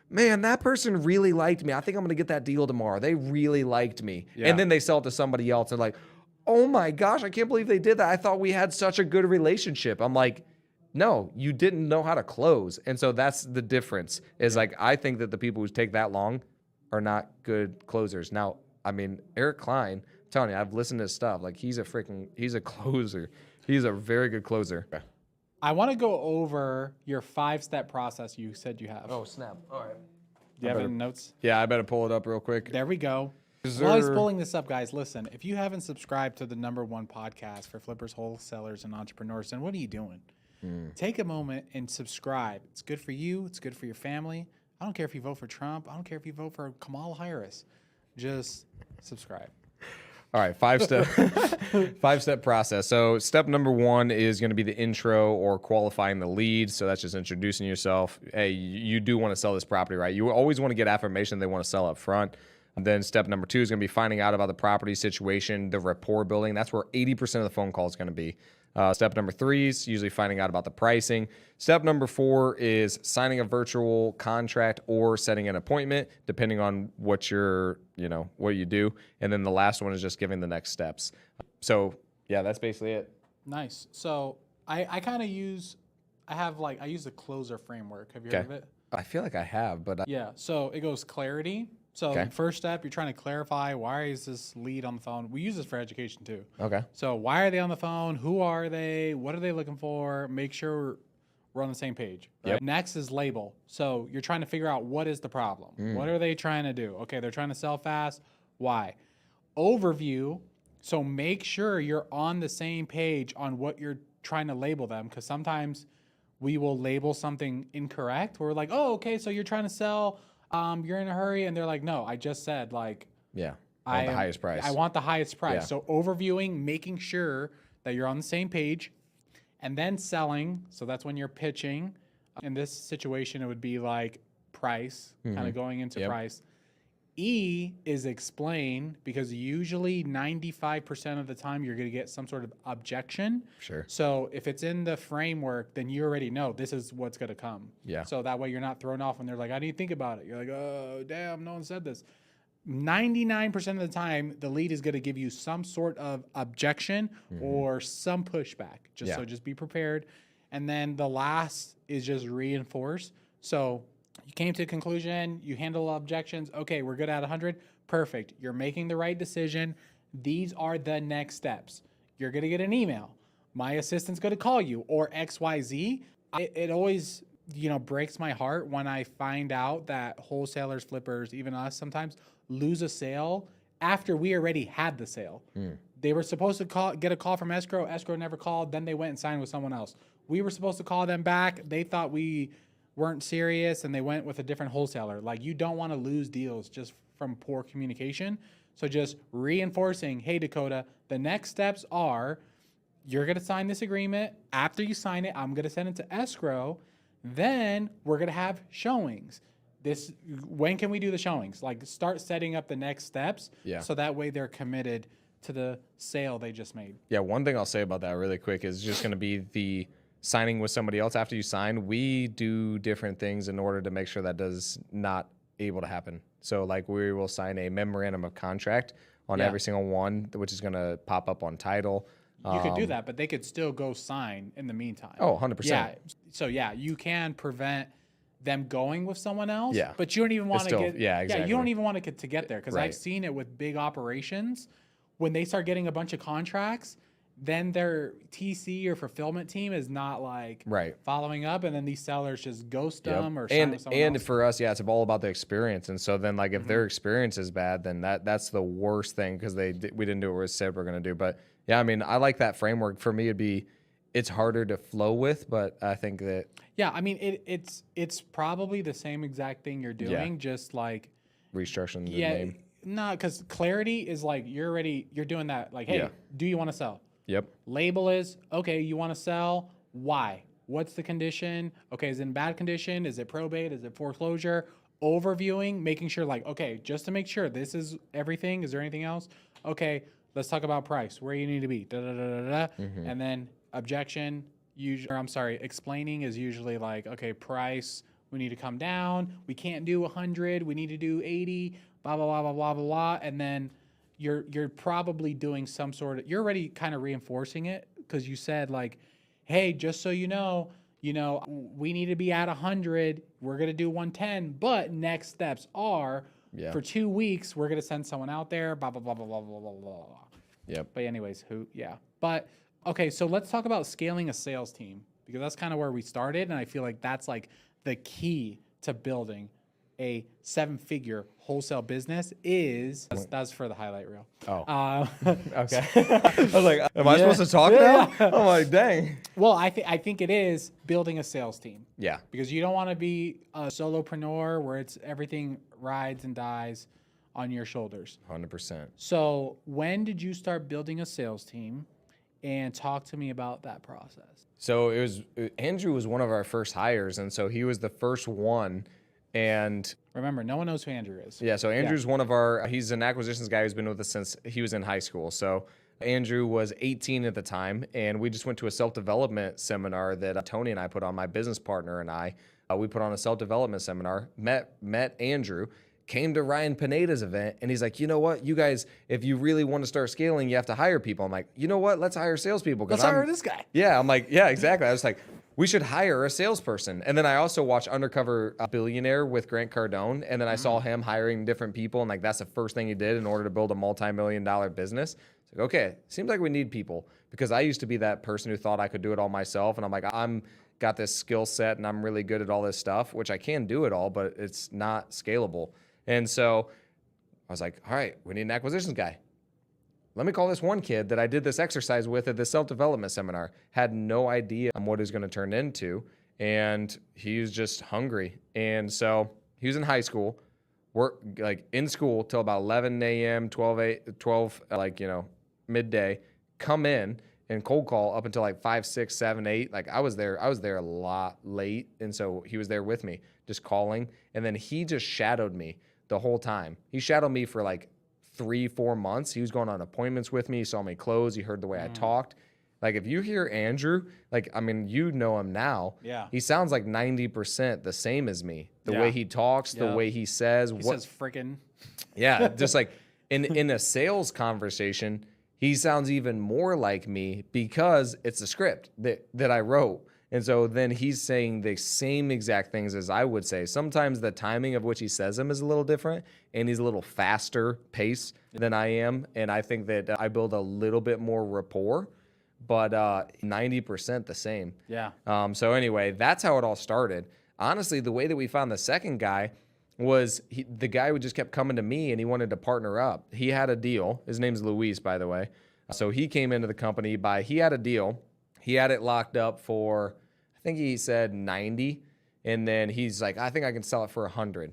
man, that person really liked me. I think I'm going to get that deal tomorrow. They really liked me. Yeah. And then they sell it to somebody else and like, oh my gosh, I can't believe they did that. I thought we had such a good relationship. I'm like, no, you didn't know how to close. And so that's the difference is like, I think that the people who take that long are not good closers. Now, I mean, Eric Klein, I'm telling you, I've listened to his stuff. Like he's a closer. He's a very good closer. I want to go over your 5-step process you said you have. Oh, snap. All right. Do you have any notes? Yeah, I better pull it up real quick. There we go. While he's pulling this up, guys, listen, if you haven't subscribed to the #1 podcast for flippers, wholesalers, and entrepreneurs, then what are you doing? Take a moment and subscribe. It's good for you. It's good for your family. I don't care if you vote for Trump. I don't care if you vote for Kamala Harris. Just subscribe. All right, 5-step process. So step number 1 is going to be the intro or qualifying the lead. So that's just introducing yourself. Hey, you do want to sell this property, right? You always want to get affirmation they want to sell up front. And then step number 2 is going to be finding out about the property situation, the rapport building. That's where 80% of the phone call is going to be. Step number 3 is usually finding out about the pricing. Step number 4 is signing a virtual contract or setting an appointment, depending on what what you do. And then the last one is just giving the next steps. So yeah, that's basically it. Nice. So I use the closer framework. Have you heard of it? I feel like I have, but Yeah. So it goes clarity. So first step, you're trying to clarify, why is this lead on the phone? We use this for education too. Okay. So why are they on the phone? Who are they? What are they looking for? Make sure we're on the same page. Right? Yep. Next is label. So you're trying to figure out what is the problem. What are they trying to do? Okay, they're trying to sell fast. Why? Overview. So make sure you're on the same page on what you're trying to label them, because sometimes we will label something incorrect. We're like, oh, okay, so you're trying to sell. You're in a hurry, and they're like, no, I just said like, yeah, I want the highest price. I want the highest price. Yeah. So overviewing, making sure that you're on the same page, and then selling. So that's when you're pitching. In this situation, it would be like price, kind of going into price. E is explain, because usually 95% of the time you're going to get some sort of objection. Sure. So if it's in the framework, then you already know this is what's going to come. Yeah. So that way you're not thrown off when they're like, I didn't think about it. You're like, oh, damn, no one said this. 99% of the time, the lead is going to give you some sort of objection or some pushback. So just be prepared. And then the last is just reinforce. So you came to a conclusion, you handle objections. Okay, we're good at 100. Perfect. You're making the right decision. These are the next steps. You're going to get an email. My assistant's going to call you, or XYZ. It always, breaks my heart when I find out that wholesalers, flippers, even us sometimes lose a sale after we already had the sale. They were supposed to get a call from escrow. Escrow never called. Then they went and signed with someone else. We were supposed to call them back. They thought we weren't serious, and they went with a different wholesaler. Like, you don't want to lose deals just from poor communication. So just reinforcing, hey, Dakota, the next steps are you're going to sign this agreement. After you sign it, I'm going to send it to escrow. Then we're going to have showings. When can we do the showings? Like, start setting up the next steps. Yeah. So that way they're committed to the sale they just made. Yeah, one thing I'll say about that really quick is just going to be the signing with somebody else after you sign. We do different things in order to make sure that does not able to happen. So like, we will sign a memorandum of contract on every single one, which is going to pop up on title. You could do that, but they could still go sign in the meantime. Oh, 100%. Yeah. So yeah, you can prevent them going with someone else. Yeah. But you don't even want to get. Yeah, exactly. Yeah, you don't even want to get there, because Right. I've seen it with big operations. When they start getting a bunch of contracts, then their TC or fulfillment team is not like following up, and then these sellers just ghost them or sign with someone else. For us, yeah, it's all about the experience. And so then, like, if their experience is bad, then that's the worst thing, because we didn't do what we said we're going to do. But yeah, I mean, I like that framework. For me, it's harder to flow with, but I think that I mean, it's probably the same exact thing you're doing, just like restructuring the name. No, because clarity is like you're doing that. Like, hey, do you want to sell? Yep. Label is, okay, you want to sell. Why? What's the condition? Okay, is it in bad condition? Is it probate? Is it foreclosure? overviewing, making sure like, okay, just to make sure this is everything. Is there anything else? Okay, let's talk about price, where you need to be, da da da da da. And then objection, explaining is usually like, okay, price, we need to come down. We can't do 100. We need to do 80. Blah blah blah blah blah blah blah. And then you're probably doing some sort of. You're already kind of reinforcing it because you said like, hey, just so you know, we need to be at 100. We're gonna do 110. But next steps are for 2 weeks we're gonna send someone out there. Blah blah blah blah blah blah blah blah. Yep. But anyways, But okay, so let's talk about scaling a sales team because that's kind of where we started, and I feel like that's like the key to building a 7-figure wholesale business is that's for the highlight reel. Oh, okay. I was like, am I supposed to talk now? I'm like, dang. Well, I think it is building a sales team. Yeah. Because you don't want to be a solopreneur where it's everything rides and dies on your shoulders. 100%. So when did you start building a sales team? And talk to me about that process. So Andrew was one of our first hires, and so he was the first one. And remember, no one knows who Andrew is. Yeah, so Andrew's he's an acquisitions guy who's been with us since he was in high school. So Andrew was 18 at the time, and we just went to a self-development seminar that Tony and I put on, my business partner and I. We put on a self-development seminar, met Andrew, came to Ryan Pineda's event, and he's like, you know what, you guys, if you really want to start scaling, you have to hire people. I'm like, you know what, let's hire salespeople. Let's hire this guy. Yeah, I'm like, yeah, exactly. I was like, we should hire a salesperson. And then I also watched Undercover Billionaire with Grant Cardone, and then I saw him hiring different people, and like that's the first thing he did in order to build a multi-million-dollar business. It's like, okay, seems like we need people, because I used to be that person who thought I could do it all myself, and I'm like, I'm got this skill set, and I'm really good at all this stuff, which I can do it all, but it's not scalable. And so I was like, all right, we need an acquisitions guy. Let me call this one kid that I did this exercise with at the self-development seminar. Had no idea what he was going to turn into, and he was just hungry. And so he was in high school, worked like in school till about 11 a.m., 12 midday, come in and cold call up until like 5, 6, 7, 8. Like I was there a lot late, and so he was there with me, just calling. And then he just shadowed me the whole time. He shadowed me for like 3-4 months. He was going on appointments with me. He saw me close. He heard the way I talked. Like if you hear Andrew, like, I mean, you know him now. Yeah. He sounds like 90% the same as me. The way he talks, the way he says. He says frickin'. Yeah, just like in a sales conversation, he sounds even more like me because it's a script that I wrote. And so then he's saying the same exact things as I would say. Sometimes the timing of which he says them is a little different, and he's a little faster pace than I am. And I think that I build a little bit more rapport, but 90% the same. Yeah. So anyway, that's how it all started. Honestly, the way that we found the second guy was the guy who just kept coming to me, and he wanted to partner up. He had a deal. His name's Luis, by the way. So he came into the company he had a deal. He had it locked up for, I think he said 90. And then he's like, I think I can sell it for 100.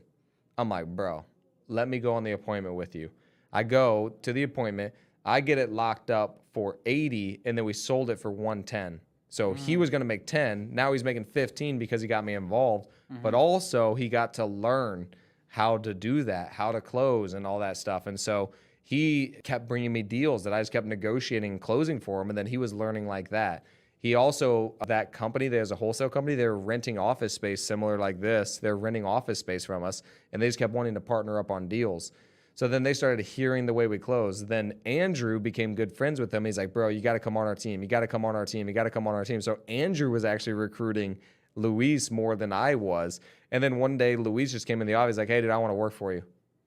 I'm like, bro, let me go on the appointment with you. I go to the appointment. I get it locked up for 80, and then we sold it for 110. So he was going to make 10. Now he's making 15 because he got me involved. But also he got to learn how to do that, how to close and all that stuff. And so he kept bringing me deals that I just kept negotiating and closing for him. And then he was learning like that. He also, that company, there's a wholesale company, they're renting office space similar like this. They're renting office space from us, and they just kept wanting to partner up on deals. So then they started hearing the way we close. Then Andrew became good friends with them. He's like, bro, you got to come on our team. You got to come on our team. You got to come on our team. So Andrew was actually recruiting Luis more than I was. And then one day Luis just came in the office like, hey, dude, I want to work for you.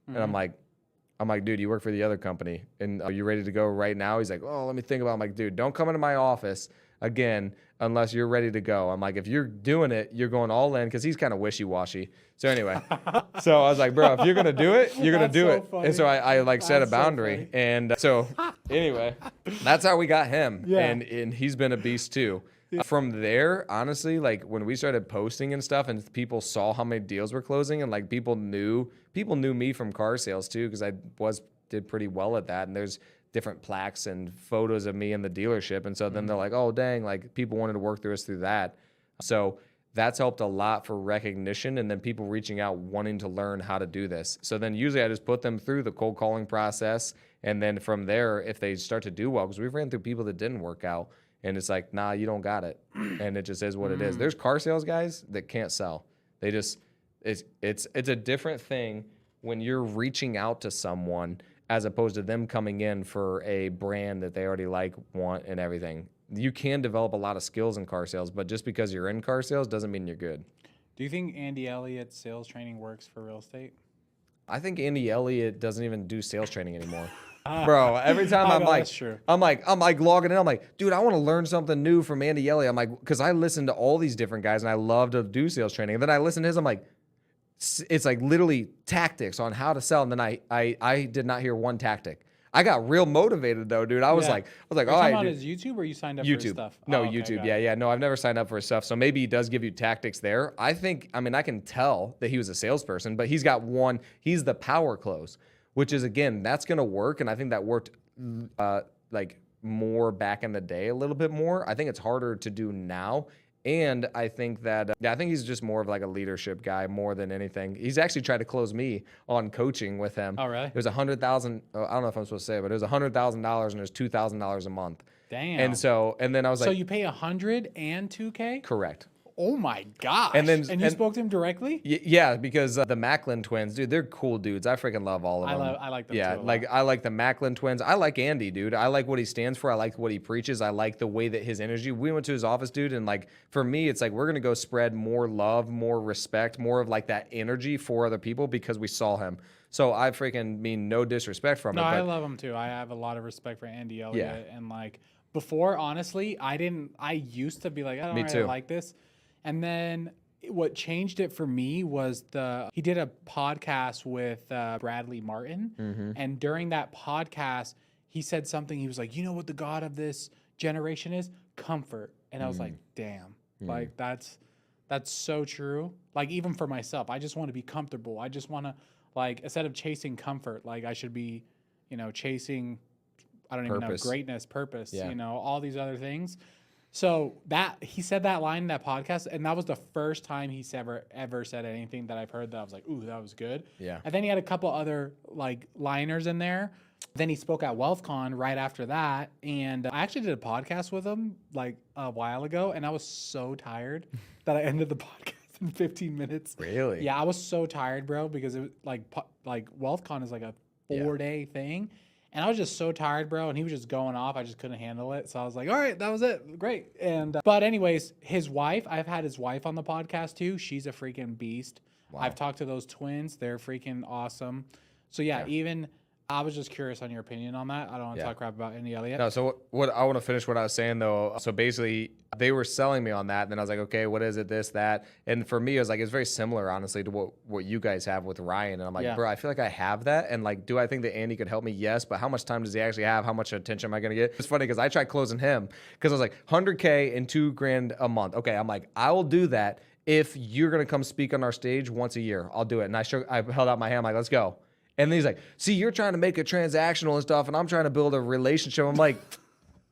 And I'm like, dude, you work for the other company, and are you ready to go right now? He's like, oh, let me think about it. I'm like, dude, don't come into my office again unless you're ready to go. I'm like, if you're doing it, you're going all in, because he's kind of wishy-washy. So anyway, so I was like, bro, if you're going to do it, you're going to do it. Funny. And so I like set a boundary. So and so anyway, that's how we got him. Yeah. And he's been a beast too. Yeah. From there, honestly, like when we started posting and stuff, and people saw how many deals we're closing, and like people knew me from car sales too, because I did pretty well at that. And there's different plaques and photos of me in the dealership. And so then they're like, oh, dang, like people wanted to work through us through that. So that's helped a lot for recognition and then people reaching out wanting to learn how to do this. So then usually I just put them through the cold calling process. And then from there, if they start to do well, because we've ran through people that didn't work out and it's like, nah, you don't got it. And it just is what it is. There's car sales guys that can't sell. They just, it's a different thing when you're reaching out to someone as opposed to them coming in for a brand that they already like, want, and everything. You can develop a lot of skills in car sales, but just because you're in car sales doesn't mean you're good. Do you think Andy Elliott's sales training works for real estate? I think Andy Elliott doesn't even do sales training anymore. Bro, every time I'm like logging in, I'm like, dude, I want to learn something new from Andy Elliott. I'm like, because I listen to all these different guys and I love to do sales training. And then I listen to his, I'm like, it's like literally tactics on how to sell. And then I did not hear one tactic. I got real motivated though, dude. I was like, all right. Talking about his YouTube, or you signed up for his stuff? No, YouTube. Yeah. No, I've never signed up for his stuff. So maybe he does give you tactics there. I can tell that he was a salesperson, but he's the power close, which is, again, that's going to work. And I think that worked like more back in the day a little bit more. I think it's harder to do now. And I think that, I think he's just more of like a leadership guy more than anything. He's actually tried to close me on coaching with him. Oh, really? It was $100,000. I don't know if I'm supposed to say it, but it was $100,000 and it was $2,000 a month. Damn. And then I was like, so you pay 100 and 2K? Correct. Oh my gosh. And you spoke to him directly? Yeah, because the Macklin twins, dude, they're cool dudes. I freaking love all of them. I like them too. Yeah, I like the Macklin twins. I like Andy, dude. I like what he stands for. I like what he preaches. I like the way that his energy. We went to his office, dude, and like for me, it's like we're gonna go spread more love, more respect, more of like that energy for other people because we saw him. So I freaking mean no disrespect from it. No, I love him too. I have a lot of respect for Andy Elliott. And like before, honestly, I used to be like, I don't really like this. And then what changed it for me was he did a podcast with Bradley Martin. Mm-hmm. And during that podcast, he said something. He was like, you know what the God of this generation is? Comfort. And I was like, damn, like that's so true. Like even for myself, I just want to be comfortable. I just want to, like, instead of chasing comfort, like I should be, chasing, I don't even know, greatness, purpose, all these other things. So he said that line in that podcast, and that was the first time he's ever said anything that I've heard that I was like, ooh, that was good. Yeah. And then he had a couple other like liners in there. Then he spoke at WealthCon right after that, and I actually did a podcast with him like a while ago, and I was so tired that I ended the podcast in 15 minutes. Really? Yeah, I was so tired, bro, because it was like WealthCon is like a 4-day thing. And I was just so tired, bro, and he was just going off. I just couldn't handle it. So I was like, all right, that was it. Great. And but anyways, his wife, I've had his wife on the podcast too. She's a freaking beast. Wow. I've talked to those twins. They're freaking awesome. So even I was just curious on your opinion on that. I don't want to talk crap about Andy Elliott. No, so what I want to finish what I was saying though. So basically they were selling me on that. And then I was like, okay, what is it? This, that. And for me, it was like, it's very similar, honestly, to what you guys have with Ryan. And I'm like, bro, I feel like I have that. And like, do I think that Andy could help me? Yes. But how much time does he actually have? How much attention am I going to get? It's funny because I tried closing him because I was like, $100K and $2,000 a month. Okay. I'm like, I will do that if you're going to come speak on our stage once a year. I'll do it. And I held out my hand. I'm like, let's go. And then he's like, see, you're trying to make it transactional and stuff, and I'm trying to build a relationship. I'm like,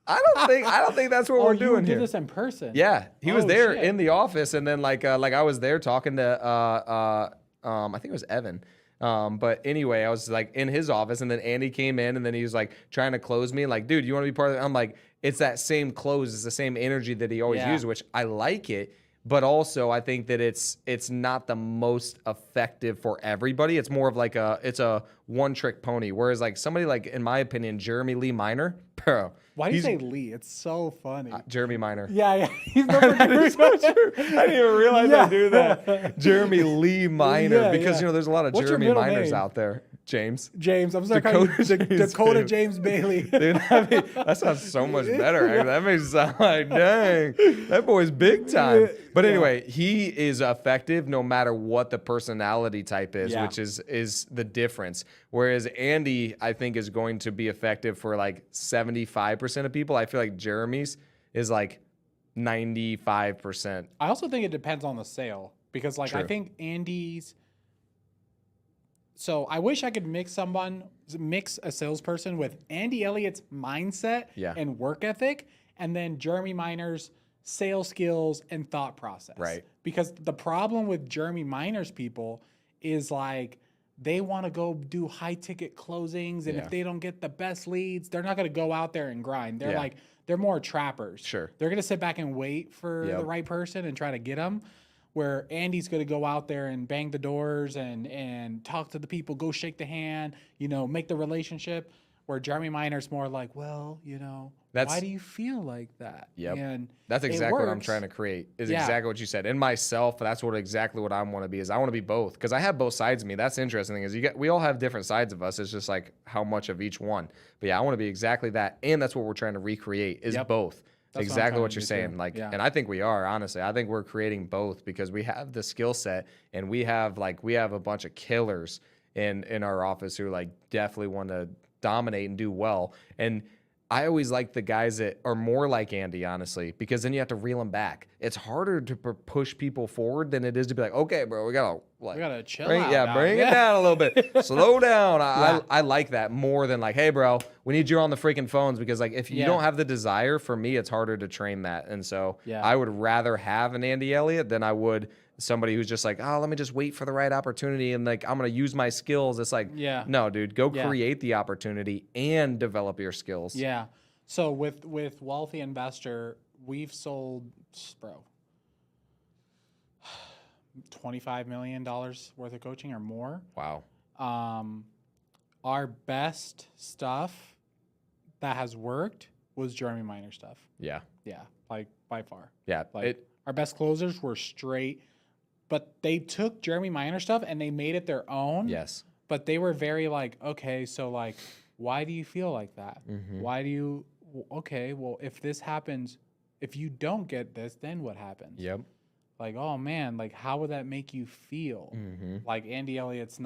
I don't think that's what we're doing here. You did this in person? Yeah, he was there in the office, and then like I was there talking to I think it was Evan. But anyway, I was like in his office, and then Andy came in, and then he was like trying to close me, like, dude, you want to be part of it? I'm like, it's that same close, it's the same energy that he always used, which I like it. But also, I think that it's not the most effective for everybody. It's more of like it's a one-trick pony. Whereas like somebody like, in my opinion, Jeremy Lee Minor, bro. Why do you say Lee? It's so funny. Jeremy Minor. Yeah. He's never so true. I didn't even realize I do that. Jeremy Lee Minor, because there's a lot of Jeremy Minors out there. James. I'm sorry. Dakota James Bailey. Dude, that sounds so much better. That makes it sound like, dang, that boy's big time. But anyway, he is effective no matter what the personality type is, which is the difference. Whereas Andy, I think, is going to be effective for like 75% of people. I feel like Jeremy's is like 95%. I also think it depends on the sale because I think Andy's. So I wish I could mix a salesperson with Andy Elliott's mindset and work ethic, and then Jeremy Minor's sales skills, and thought process. Right. Because the problem with Jeremy Miner's people is like they want to go do high ticket closings, and if they don't get the best leads, they're not going to go out there and grind. They're like they're more trappers. Sure. They're going to sit back and wait for the right person and try to get them. Where Andy's going to go out there and bang the doors and talk to the people, go shake the hand, make the relationship. Where Jeremy Miner's more like, well, why do you feel like that? Yep. And that's exactly what I'm trying to create. Is exactly what you said. In myself, that's exactly what I want to be. Is I want to be both, because I have both sides of me. That's the interesting thing. Is we all have different sides of us. It's just like how much of each one. But yeah, I want to be exactly that, and that's what we're trying to recreate. Is both. That's exactly what you're saying. And I think we are, honestly. I think we're creating both, because we have the skill set, and we have a bunch of killers in our office who definitely want to dominate and do well. And I always like the guys that are more like Andy, honestly, because then you have to reel them back. It's harder to push people forward than it is to be like, okay, bro, we gotta chill bring, out. Yeah, bring it down a little bit. Slow down. I like that more than like, hey, bro, we need you on the freaking phones, because if you don't have the desire, for me, it's harder to train that. And so I would rather have an Andy Elliott than I would somebody who's just like, oh, let me just wait for the right opportunity and I'm going to use my skills. It's like, no, dude, go create the opportunity and develop your skills. Yeah. So with Wealthy Investor, we've sold, bro, $25 million worth of coaching or more. Wow. Our best stuff that has worked was Jeremy Miner stuff. Yeah. Yeah. Like by far. Yeah. Our best closers were straight. But they took Jeremy Miner stuff and they made it their own. Yes. But they were very okay, so why do you feel like that? Mm-hmm. Why do you, okay, well, if this happens, if you don't get this, then what happens? Yep. Oh man, how would that make you feel? Mm-hmm. Andy Elliott's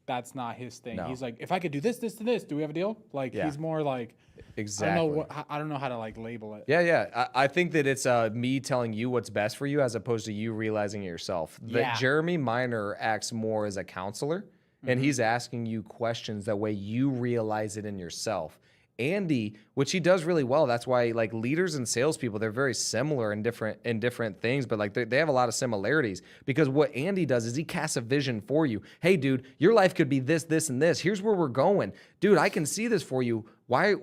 that's not his thing. No. He's like, if I could do this, this, and this, do we have a deal? He's more exactly. I don't know how to label it. Yeah. I think that it's me telling you what's best for you as opposed to you realizing it yourself. That Jeremy Miner acts more as a counselor, and he's asking you questions that way you realize it in yourself. Andy, which he does really well. That's why leaders and salespeople, they're very similar in different things, but they have a lot of similarities, because what Andy does is he casts a vision for you. Hey, dude, your life could be this, this, and this. Here's where we're going. Dude, I can see this for you. Why,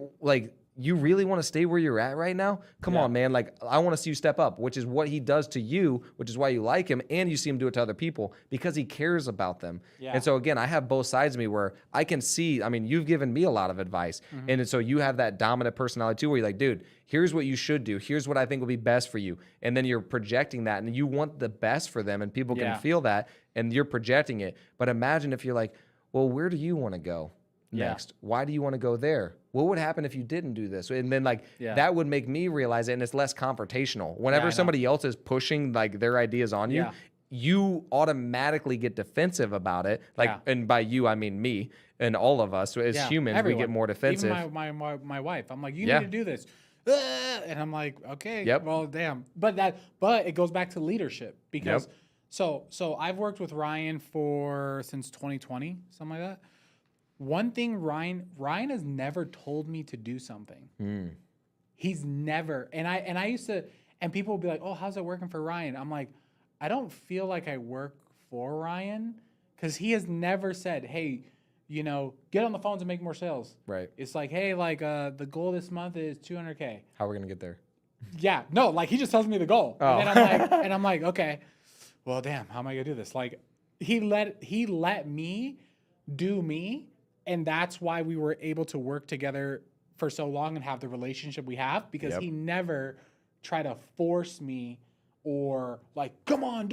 you really want to stay where you're at right now? Come on, man. I want to see you step up, which is what he does to you, which is why you like him, and you see him do it to other people, because he cares about them. Yeah. And so, again, I have both sides of me where I can see, you've given me a lot of advice. Mm-hmm. And so you have that dominant personality too, where you're like, dude, here's what you should do. Here's what I think will be best for you. And then you're projecting that, and you want the best for them, and people can feel that, and you're projecting it. But imagine if you're like, well, where do you want to go next? Why do you want to go there? What would happen if you didn't do this? And then that would make me realize it, and it's less confrontational. Whenever somebody else is pushing their ideas on you, you automatically get defensive about it. And by you, I mean me and all of us as humans, we get more defensive. Even my wife, I'm like, you need to do this. And I'm like, okay, well, damn. But it goes back to leadership, because so I've worked with Ryan since 2020, something like that. One thing Ryan has never told me to do something. He's never, and I used to, and people would be like, oh, how's it working for Ryan? I'm like, I don't feel like I work for Ryan, because he has never said, hey, get on the phones and make more sales. Right. It's like, hey, the goal this month is 200K. How are we going to get there? Yeah. No, he just tells me the goal. Oh. And I'm like, okay, well, damn, how am I going to do this? He let me do me. And that's why we were able to work together for so long and have the relationship we have, because he never tried to force me or come on,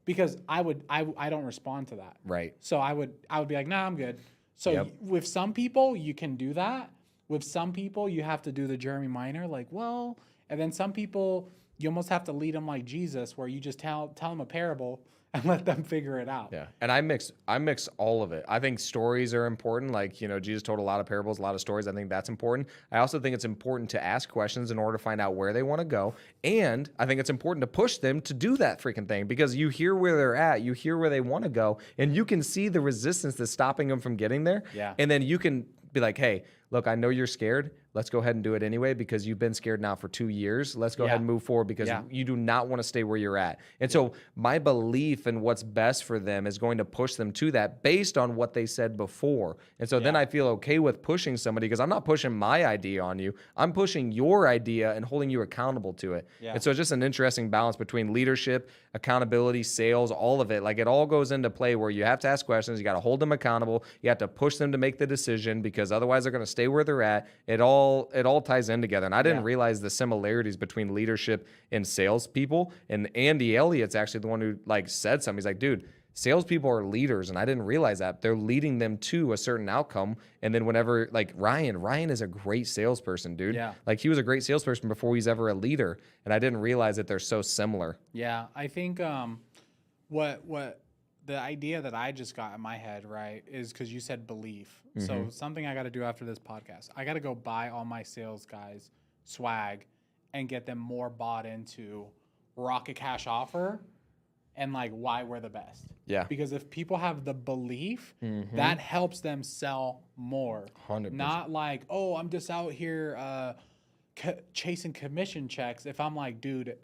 because I don't respond to that. Right. So I would be like, nah, I'm good. So with some people you can do that. With some people you have to do the Jeremy Miner, and then some people you almost have to lead them like Jesus, where you just tell them a parable and let them figure it out. Yeah. And I mix all of it. I think stories are important. Jesus told a lot of parables, a lot of stories. I think that's important. I also think it's important to ask questions in order to find out where they want to go. And I think it's important to push them to do that freaking thing, because you hear where they're at, you hear where they want to go, and you can see the resistance that's stopping them from getting there. Yeah. And then you can be like, hey, look, I know you're scared. Let's go ahead and do it anyway because you've been scared now for 2 years. Let's go ahead and move forward because you do not want to stay where you're at. And so my belief in what's best for them is going to push them to that based on what they said before. And so then I feel okay with pushing somebody because I'm not pushing my idea on you. I'm pushing your idea and holding you accountable to it. Yeah. And so it's just an interesting balance between leadership, accountability, sales, all of it. Like it all goes into play where you have to ask questions. You got to hold them accountable. You have to push them to make the decision because otherwise they're going to stay where they're at. It all ties in together. And I didn't realize the similarities between leadership and salespeople. And Andy Elliott's actually the one who like said something. He's like, dude, salespeople are leaders. And I didn't realize that. They're leading them to a certain outcome. And then whenever, like Ryan is a great salesperson, dude. Yeah. Like he was a great salesperson before he's ever a leader. And I didn't realize that they're so similar. Yeah. I think what the idea that I just got in my head, right, is because you said belief. Mm-hmm. So something I got to do after this podcast, I got to go buy all my sales guys swag and get them more bought into Rocket Cash Offer and like why we're the best. Yeah. Because if people have the belief, that helps them sell more. 100%. Not like, oh, I'm just out here chasing commission checks. If I'm like, dude,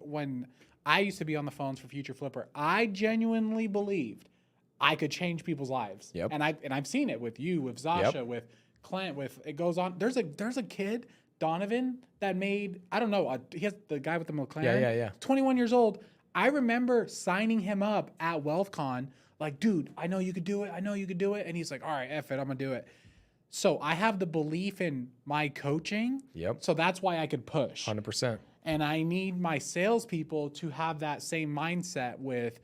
when I used to be on the phones for Future Flipper, I genuinely believed I could change people's lives. Yep. And I've seen it with you, with Zasha, with Clint, with it goes on. There's a kid, Donovan, that made, I don't know, he has the guy with the McLaren. Yeah. 21 years old. I remember signing him up at WealthCon, like, dude, I know you could do it. And he's like, all right, F it, I'm gonna do it. So I have the belief in my coaching. Yep. So that's why I could push. 100%. And I need my salespeople to have that same mindset with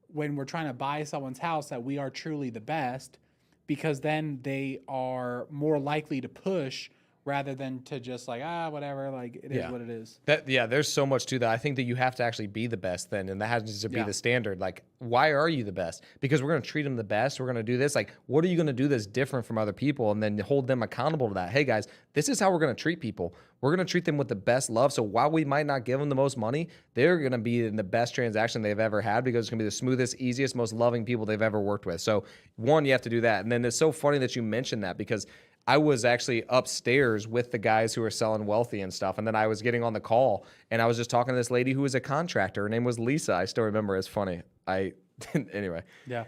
when we're trying to buy someone's house that we are truly the best, because then they are more likely to push rather than to just like, whatever, like it is what it is. There's so much to that. I think that you have to actually be the best then, and that has to be the standard. Like, why are you the best? Because we're going to treat them the best. We're going to do this. Like, what are you going to do that's different from other people? And then hold them accountable to that. Hey, guys, this is how we're going to treat people. We're going to treat them with the best love. So while we might not give them the most money, they're going to be in the best transaction they've ever had because it's going to be the smoothest, easiest, most loving people they've ever worked with. So one, you have to do that. And then it's so funny that you mentioned that because I was actually upstairs with the guys who were selling Wealthy and stuff. And then I was getting on the call and I was just talking to this lady who was a contractor. Her name was Lisa. I still remember. It's funny. Anyway. Yeah.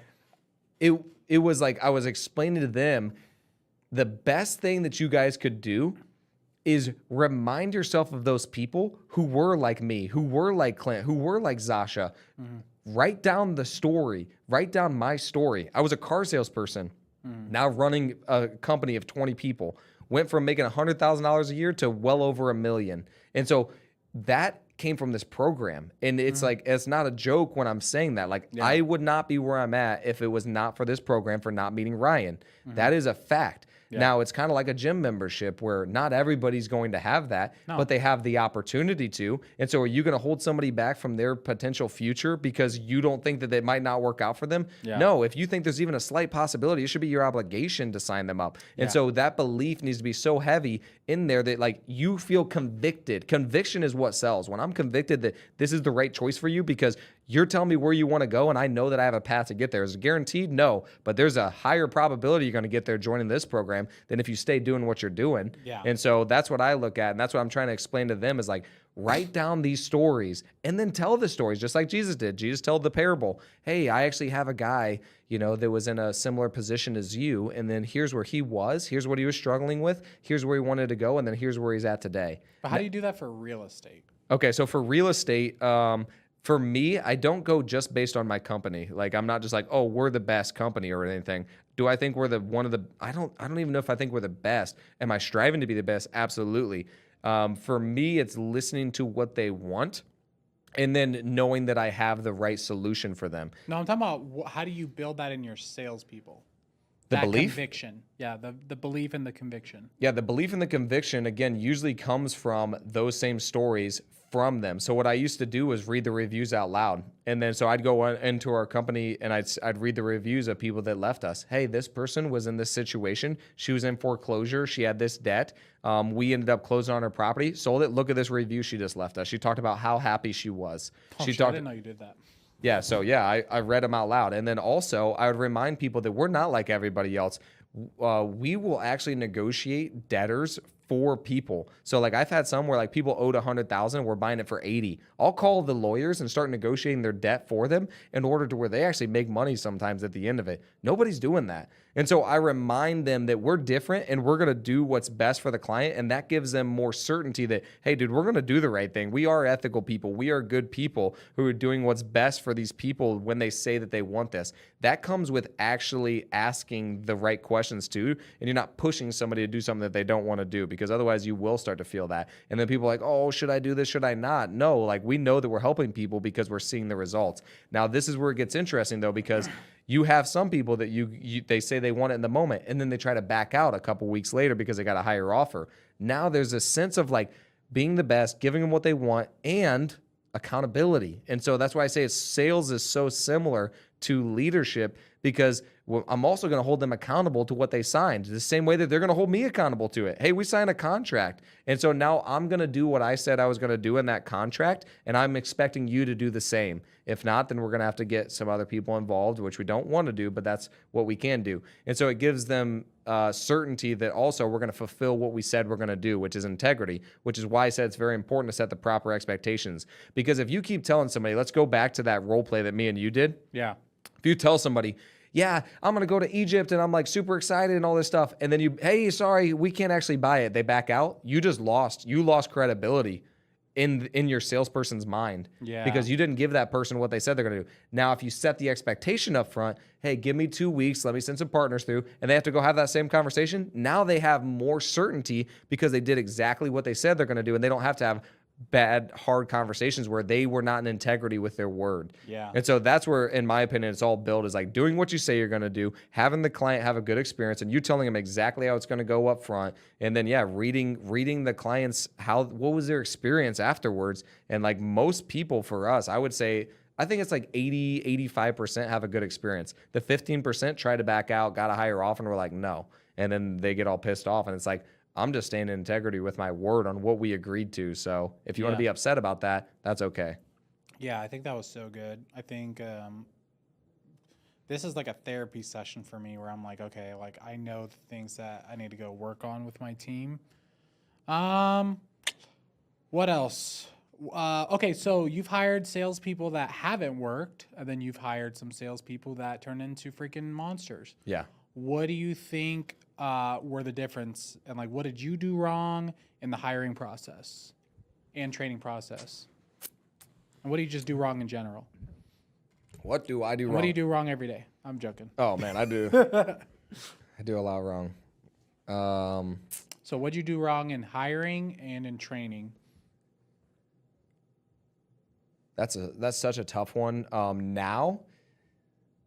It was like I was explaining to them the best thing that you guys could do is remind yourself of those people who were like me, who were like Clint, who were like Zasha. Mm-hmm. Write down the story. Write down my story. I was a car salesperson. Now running a company of 20 people, went from making $100,000 a year to well over $1 million. And so that came from this program. And it's like, it's not a joke when I'm saying that. Like, I would not be where I'm at if it was not for this program for not meeting Ryan. That is a fact. Yeah. Now, it's kind of like a gym membership where not everybody's going to have that, but they have the opportunity to. And so are you going to hold somebody back from their potential future because you don't think that they might not work out for them? Yeah. No, if you think there's even a slight possibility, it should be your obligation to sign them up. And so that belief needs to be so heavy in there that like you feel convicted. Conviction is what sells. When I'm convicted that this is the right choice for you because you're telling me where you want to go and I know that I have a path to get there. Is it guaranteed? No, but there's a higher probability you're going to get there joining this program than if you stay doing what you're doing. Yeah. And so that's what I look at, and that's what I'm trying to explain to them is like, write down these stories and then tell the stories just like Jesus did. Jesus told the parable. Hey, I actually have a guy, that was in a similar position as you, and then here's where he was, here's what he was struggling with, here's where he wanted to go, and then here's where he's at today. But how do you do that for real estate? Okay, so for real estate, for me, I don't go just based on my company. Like, I'm not just like, oh, we're the best company or anything. Do I think we're I don't even know if I think we're the best. Am I striving to be the best? Absolutely. For me, it's listening to what they want and then knowing that I have the right solution for them. No, I'm talking about how do you build that in your salespeople? The belief? Conviction. Yeah, the belief and the conviction. Yeah, the belief and the conviction, again, usually comes from those same stories from them. So what I used to do was read the reviews out loud. And then so I'd go into our company and I'd read the reviews of people that left us. Hey, this person was in this situation. She was in foreclosure. She had this debt. We ended up closing on her property, sold it. Look at this review she just left us. She talked about how happy she was. I didn't know you did that. Yeah, so I read them out loud. And then also I would remind people that we're not like everybody else. we will actually negotiate debtors for people. So like I've had some where like people owed 100,000, we're buying it for 80. I'll call the lawyers and start negotiating their debt for them in order to where they actually make money sometimes at the end of it. Nobody's doing that. And so I remind them that we're different and we're going to do what's best for the client. And that gives them more certainty that, hey, dude, we're going to do the right thing. We are ethical people. We are good people who are doing what's best for these people when they say that they want this. That comes with actually asking the right questions too. And you're not pushing somebody to do something that they don't want to do, because otherwise you will start to feel that. And then people are like, oh, should I do this? Should I not? No, like we know that we're helping people because we're seeing the results. Now, this is where it gets interesting though, because you have some people that they say they want it in the moment, and then they try to back out a couple weeks later because they got a higher offer. Now there's a sense of like being the best, giving them what they want, and accountability. And so that's why I say sales is so similar to leadership, because I'm also going to hold them accountable to what they signed, the same way that they're going to hold me accountable to it. Hey, we signed a contract. And so now I'm going to do what I said I was going to do in that contract, and I'm expecting you to do the same. If not, then we're going to have to get some other people involved, which we don't want to do, but that's what we can do. And so it gives them certainty that also we're going to fulfill what we said we're going to do, which is integrity, which is why I said it's very important to set the proper expectations. Because if you keep telling somebody, let's go back to that role play that me and you did. Yeah. If you tell somebody, yeah, I'm going to go to Egypt and I'm like super excited and all this stuff, and then hey, sorry, we can't actually buy it. They back out. You just lost. You lost credibility in your salesperson's mind, because you didn't give that person what they said they're going to do. Now, if you set the expectation up front, hey, give me 2 weeks, let me send some partners through, and they have to go have that same conversation. Now they have more certainty because they did exactly what they said they're going to do, and they don't have to have bad, hard conversations where they were not in integrity with their word. Yeah. And so that's where, in my opinion, it's all built, is like doing what you say you're going to do, having the client have a good experience, and you telling them exactly how it's going to go up front. And then, reading the clients, what was their experience afterwards. And like most people, for us, I would say, I think it's like 85% have a good experience. The 15% try to back out, got a higher offer, and we're like, no. And then they get all pissed off. And it's like, I'm just staying in integrity with my word on what we agreed to. So if you want to be upset about that, that's okay. Yeah, I think that was so good. I think this is like a therapy session for me, where I'm like, okay, like I know the things that I need to go work on with my team. What else? Okay, so you've hired salespeople that haven't worked, and then you've hired some salespeople that turn into freaking monsters. Yeah. What do you think were the difference, and like what did you do wrong in the hiring process and training process? And what do you just do wrong in general? What do I do wrong? What do you do wrong every day? I'm joking. Oh man, I do. I do a lot wrong. So what'd you do wrong in hiring and in training? That's such a tough one. Now,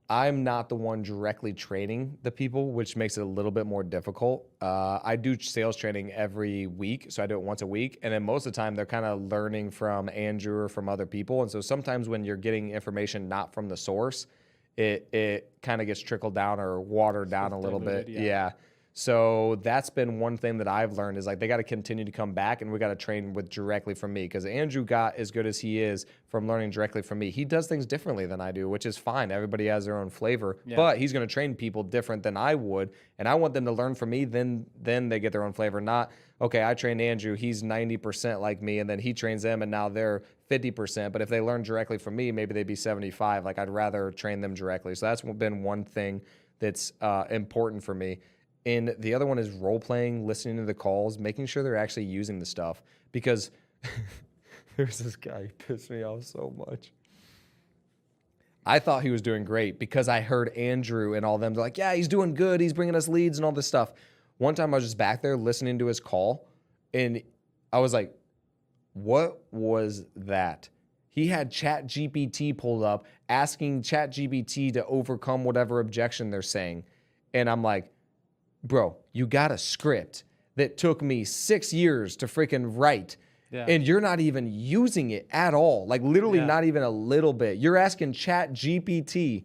I'm not the one directly training the people, which makes it a little bit more difficult. I do sales training every week, so I do it once a week. And then most of the time, they're kind of learning from Andrew or from other people. And so sometimes when you're getting information not from the source, it kind of gets trickled down or watered down a little bit. Yeah. So that's been one thing that I've learned, is like they got to continue to come back, and we got to train with directly from me, because Andrew got as good as he is from learning directly from me. He does things differently than I do, which is fine. Everybody has their own flavor, but he's going to train people different than I would, and I want them to learn from me. Then they get their own flavor. Not, okay, I trained Andrew, he's 90% like me, and then he trains them, and now they're 50%. But if they learn directly from me, maybe they'd be 75. Like I'd rather train them directly. So that's been one thing that's important for me. And the other one is role playing, listening to the calls, making sure they're actually using the stuff. Because there's this guy who pissed me off so much. I thought he was doing great because I heard Andrew and all them. They're like, yeah, he's doing good. He's bringing us leads and all this stuff. One time I was just back there listening to his call, and I was like, what was that? He had ChatGPT pulled up, asking ChatGPT to overcome whatever objection they're saying. And I'm like, bro, you got a script that took me 6 years to freaking write, and you're not even using it at all. Like literally not even a little bit. You're asking Chat GPT.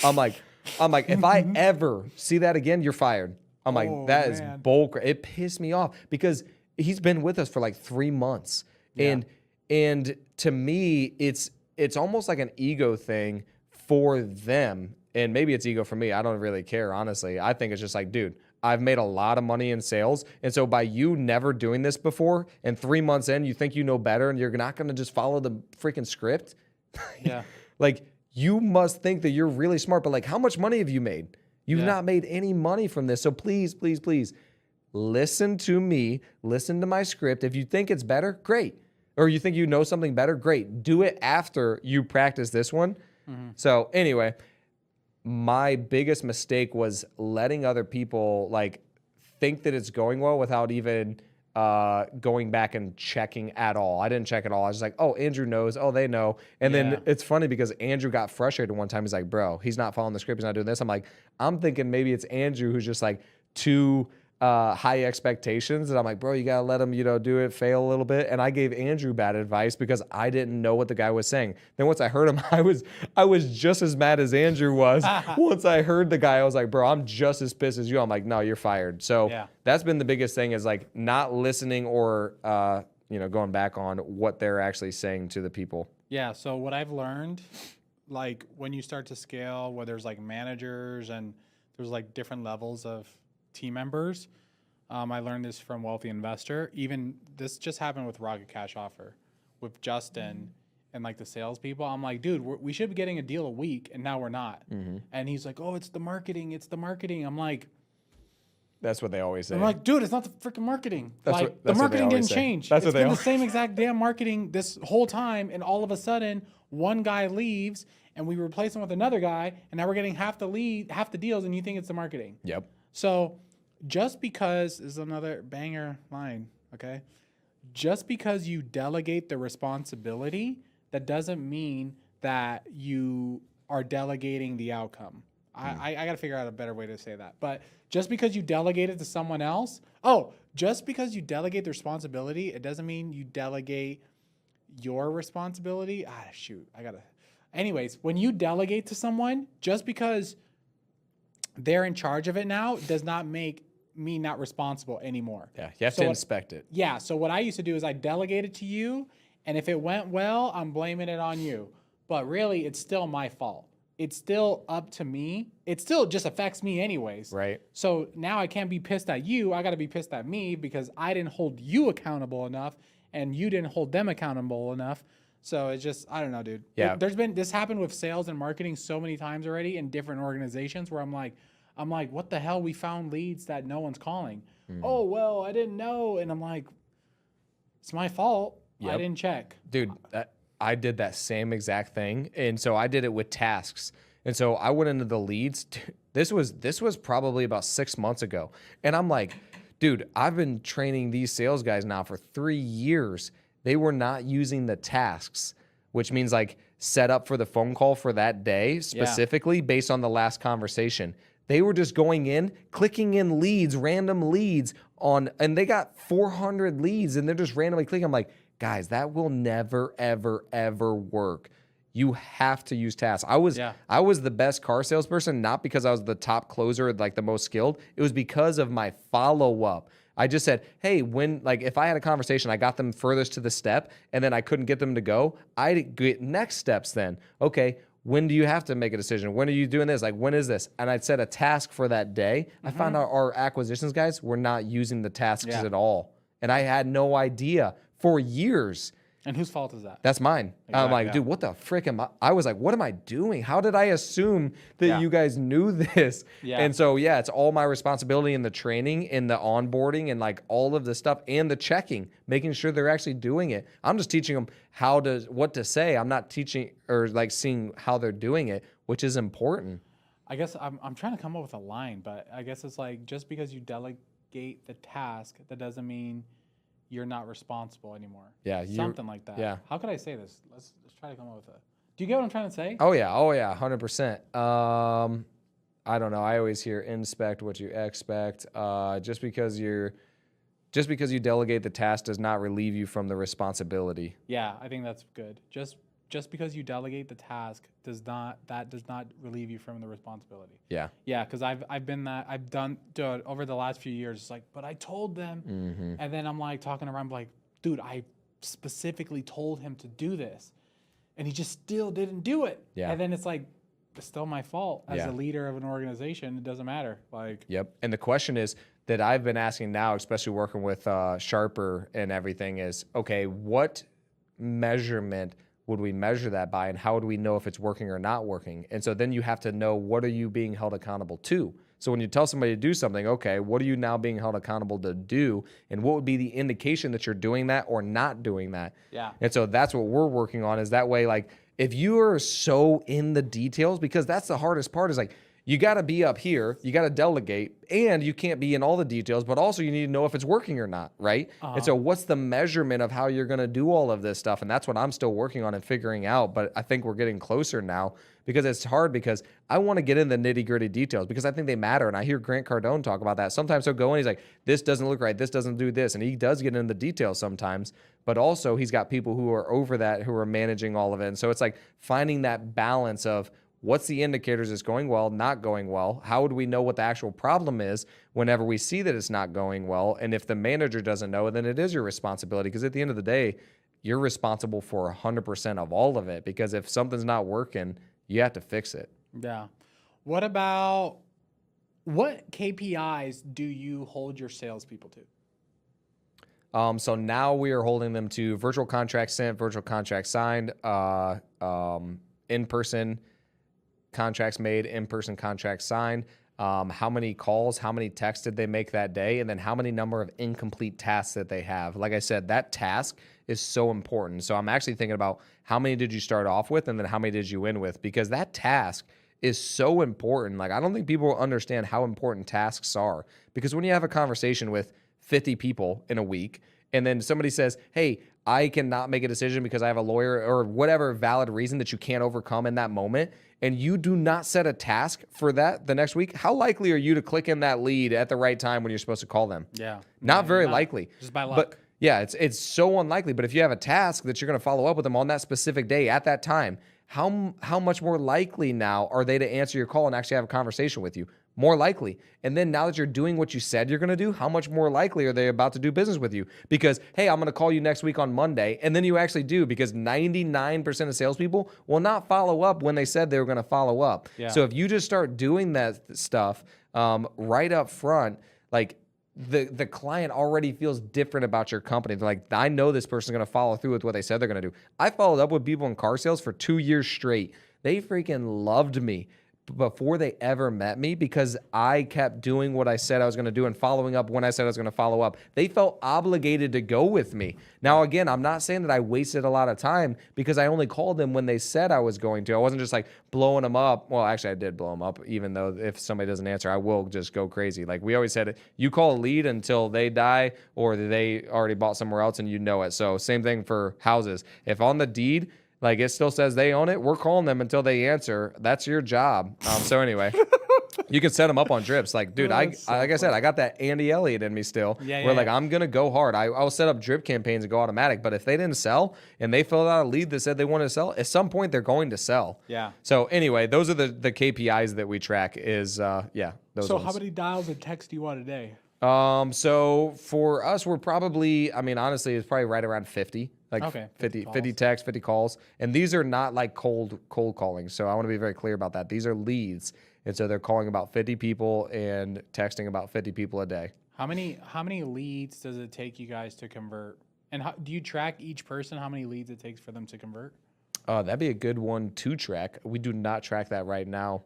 I'm like, if I ever see that again, you're fired. I'm like, that is bullcrap. It pissed me off because he's been with us for like 3 months. And to me, it's almost like an ego thing for them. and maybe it's ego for me. I don't really care, honestly. I think it's just like, dude, I've made a lot of money in sales. And so by you never doing this before and 3 months in, you think you know better and you're not going to just follow the freaking script. Yeah. Like, you must think that you're really smart, but like, how much money have you made? You've not made any money from this. So please, please, please listen to me, listen to my script. If you think it's better, great. Or you think you know something better, great. Do it after you practice this one. So anyway, my biggest mistake was letting other people like think that it's going well without even going back and checking at all. I didn't check at all. I was just like, oh, Andrew knows. Oh, they know. And then it's funny because Andrew got frustrated one time. He's like, bro, he's not following the script. He's not doing this. I'm like, I'm thinking maybe it's Andrew who's just like too high expectations. And I'm like, bro, you got to let him, do it, fail a little bit. And I gave Andrew bad advice because I didn't know what the guy was saying. Then once I heard him, I was just as mad as Andrew was. Once I heard the guy, I was like, bro, I'm just as pissed as you. I'm like, no, you're fired. So that's been the biggest thing is like not listening or, going back on what they're actually saying to the people. Yeah. So what I've learned, like when you start to scale, where there's like managers and there's like different levels of team members. I learned this from Wealthy Investor. Even this just happened with Rocket Cash Offer with Justin and like the salespeople. I'm like, dude, we should be getting a deal a week, and now we're not. And he's like, oh, it's the marketing. It's the marketing. I'm like, that's what they always say. I'm like, dude, it's not the freaking marketing. That's the marketing didn't say. change. That's it's what they been the same exact damn marketing this whole time, and all of a sudden, one guy leaves, and we replace him with another guy, and now we're getting half the deals, and you think it's the marketing. Yep. So just because is another banger line, okay? Just because you delegate the responsibility, that doesn't mean that you are delegating the outcome. I got to figure out a better way to say that. But just because you delegate it to someone else, just because you delegate the responsibility, it doesn't mean you delegate your responsibility. Anyways, when you delegate to someone, just because they're in charge of it now does not make me not responsible anymore. Yeah, you have to inspect it. Yeah, so what I used to do is I delegate it to you, and if it went well, I'm blaming it on you. But really, it's still my fault. It's still up to me. It still just affects me anyways. Right. So now I can't be pissed at you. I got to be pissed at me because I didn't hold you accountable enough, and you didn't hold them accountable enough. So it's just, I don't know, dude. Yeah. This happened with sales and marketing so many times already in different organizations where I'm like, what the hell? We found leads that no one's calling. Oh, well, I didn't know. And I'm like, it's my fault. I didn't check. Dude, I did that same exact thing. And so I did it with tasks. And so I went into the leads. This was probably about 6 months ago. And I'm like, dude, I've been training these sales guys now for 3 years. They were not using the tasks, which means like set up for the phone call for that day specifically based on the last conversation. They were just going in, clicking in leads, random leads and they got 400 leads and they're just randomly clicking. I'm like, guys, that will never, ever, ever work. You have to use tasks. I was the best car salesperson, not because I was the top closer, like the most skilled. It was because of my follow-up. I just said, hey, if I had a conversation, I got them furthest to the step and then I couldn't get them to go, I'd get next steps then. Okay, when do you have to make a decision? When are you doing this? Like, when is this? And I'd set a task for that day. I found out our acquisitions guys were not using the tasks at all. And I had no idea for years. And whose fault is that? That's mine. Exactly, I'm like, dude, what the frick am I was like, what am I doing? How did I assume that you guys knew this? Yeah. And so, it's all my responsibility in the training, in the onboarding, and like all of the stuff and the checking, making sure they're actually doing it. I'm just teaching them what to say. I'm not teaching or like seeing how they're doing it, which is important. I guess I'm trying to come up with a line, but I guess it's like just because you delegate the task, that doesn't mean you're not responsible anymore. Yeah. Something like that. Yeah. How could I say this? Let's try to come up with a. Do you get what I'm trying to say? Oh yeah. 100%. I don't know. I always hear inspect what you expect. Just because you delegate the task does not relieve you from the responsibility. Yeah, I think that's good. Just because you delegate the task does not relieve you from the responsibility. Yeah. Yeah, because I've done over the last few years. It's like, but I told them, and then I'm like talking around, like, dude, I specifically told him to do this, and he just still didn't do it. Yeah. And then it's like, it's still my fault as Yeah. a leader of an organization. It doesn't matter. Like, Yep. And the question is that I've been asking now, especially working with Sharper and everything, is okay, what measurement would we measure that by, and how would we know if it's working or not working? And so then you have to know, what are you being held accountable to? So when you tell somebody to do something, okay, what are you now being held accountable to do? And what would be the indication that you're doing that or not doing that? Yeah. And so that's what we're working on, is that way, like, if you are so in the details, because that's the hardest part, is like, you got to be up here, you got to delegate, and you can't be in all the details, but also you need to know if it's working or not, right? And so what's the measurement of how you're going to do all of this stuff? And that's what I'm still working on and figuring out, but I think we're getting closer now, because it's hard, because I want to get in the nitty gritty details because I think they matter. And I hear Grant Cardone talk about that. Sometimes he'll go in, he's like, this doesn't look right, this doesn't do this. And he does get into the details sometimes, but also he's got people who are over that, who are managing all of it. And so it's like finding that balance of, what's the indicators it's going well, not going well? How would we know what the actual problem is whenever we see that it's not going well? And if the manager doesn't know, then it is your responsibility, because at the end of the day, you're responsible for 100% of all of it, because if something's not working, you have to fix it. Yeah. What KPIs do you hold your salespeople to? So now we are holding them to virtual contract sent, virtual contract signed, in-person contracts made, in-person contracts signed, how many calls, how many texts did they make that day, and then how many number of incomplete tasks that they have. Like I said, that task is so important. So I'm actually thinking about, how many did you start off with, and then how many did you end with? Because that task is so important. Like, I don't think people understand how important tasks are, because when you have a conversation with 50 people in a week, and then somebody says, hey, I cannot make a decision because I have a lawyer, or whatever valid reason that you can't overcome in that moment, and you do not set a task for that the next week, how likely are you to click in that lead at the right time when you're supposed to call them? Yeah. Not very likely. Just by luck. But yeah, it's so unlikely. But if you have a task that you're going to follow up with them on that specific day at that time, how much more likely now are they to answer your call and actually have a conversation with you? More likely. And then now that you're doing what you said you're going to do, how much more likely are they about to do business with you? Because, hey, I'm going to call you next week on Monday. And then you actually do, because 99% of salespeople will not follow up when they said they were going to follow up. Yeah. So if you just start doing that stuff right up front, like, the client already feels different about your company. They're like, I know this person's going to follow through with what they said they're going to do. I followed up with people in car sales for 2 years straight. They freaking loved me before they ever met me, because I kept doing what I said I was going to do and following up when I said I was going to follow up. They felt obligated to go with me. Now, again, I'm not saying that I wasted a lot of time, because I only called them when they said I was going to. I wasn't just like blowing them up. Well, actually, I did blow them up, even though if somebody doesn't answer, I will just go crazy. Like we always said, you call a lead until they die or they already bought somewhere else and you know it. So same thing for houses. If on the deed, like it still says they own it, we're calling them until they answer. That's your job. So anyway, you can set them up on drips. Like, dude, like I said, I got that Andy Elliot in me still. Where like I'm gonna go hard. I'll set up drip campaigns and go automatic. But if they didn't sell and they filled out a lead that said they wanted to sell, at some point they're going to sell. Yeah. So anyway, those are the KPIs that we track. Is those. So ones. how many dials and texts do you want a day? So for us, we're probably, I mean, honestly, it's probably right around 50. Like Okay, 50 texts, 50 calls. And these are not like cold calling. So I want to be very clear about that. These are leads. And so they're calling about 50 people and texting about 50 people a day. How many leads does it take you guys to convert? And do you track each person, how many leads it takes for them to convert? That'd be a good one to track. We do not track that right now.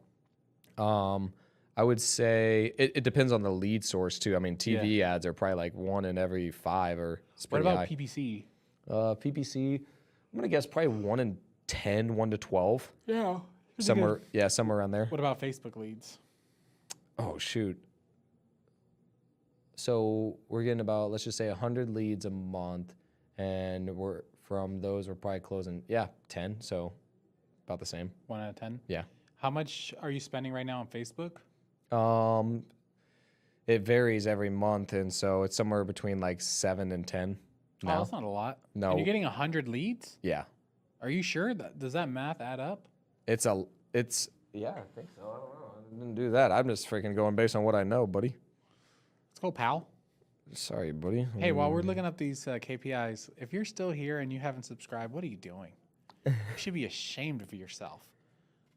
I would say it depends on the lead source too. I mean, TV ads are probably like 1 in every 5 or it's pretty What about high. PPC? PPC, I'm gonna guess probably 1 in 10, 1 to 12. Yeah. Somewhere around there. What about Facebook leads? Oh shoot. So we're getting about, let's just say 100 leads a month, and we're probably closing 10. So about the same. 1 out of 10. Yeah. How much are you spending right now on Facebook? It varies every month, and so it's somewhere between like 7 and 10. No, that's not a lot. No. And you're getting 100 leads? Yeah. Are you sure? Does that math add up? Yeah, I think so. I don't know. I didn't do that. I'm just freaking going based on what I know, buddy. Let's go, pal. Sorry, buddy. Hey, while we're looking up these KPIs, if you're still here and you haven't subscribed, what are you doing? You should be ashamed of yourself.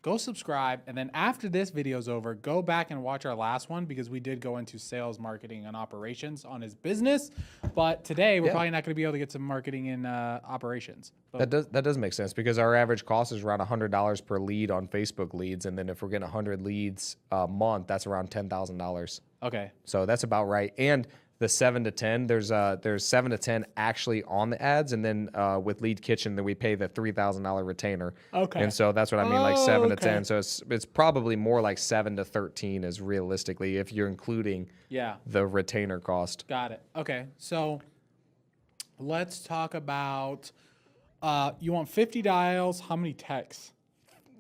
go subscribe. And then after this video's over, go back and watch our last one because we did go into sales, marketing, and operations on his business. But today we're probably not going to be able to get some marketing and operations. But That does make sense because our average cost is around $100 per lead on Facebook leads, and then if we're getting 100 leads a month, that's around $10,000. okay. So that's about right. And the 7 to 10, there's 7 to 10 actually on the ads, and then with Lead Kitchen, then we pay the $3,000 retainer. Okay. And so that's what I mean, like 7 to okay. 10. So it's probably more like 7 to 13 is realistically if you're including the retainer cost. Got it. Okay. So let's talk about you want 50 dials. How many texts?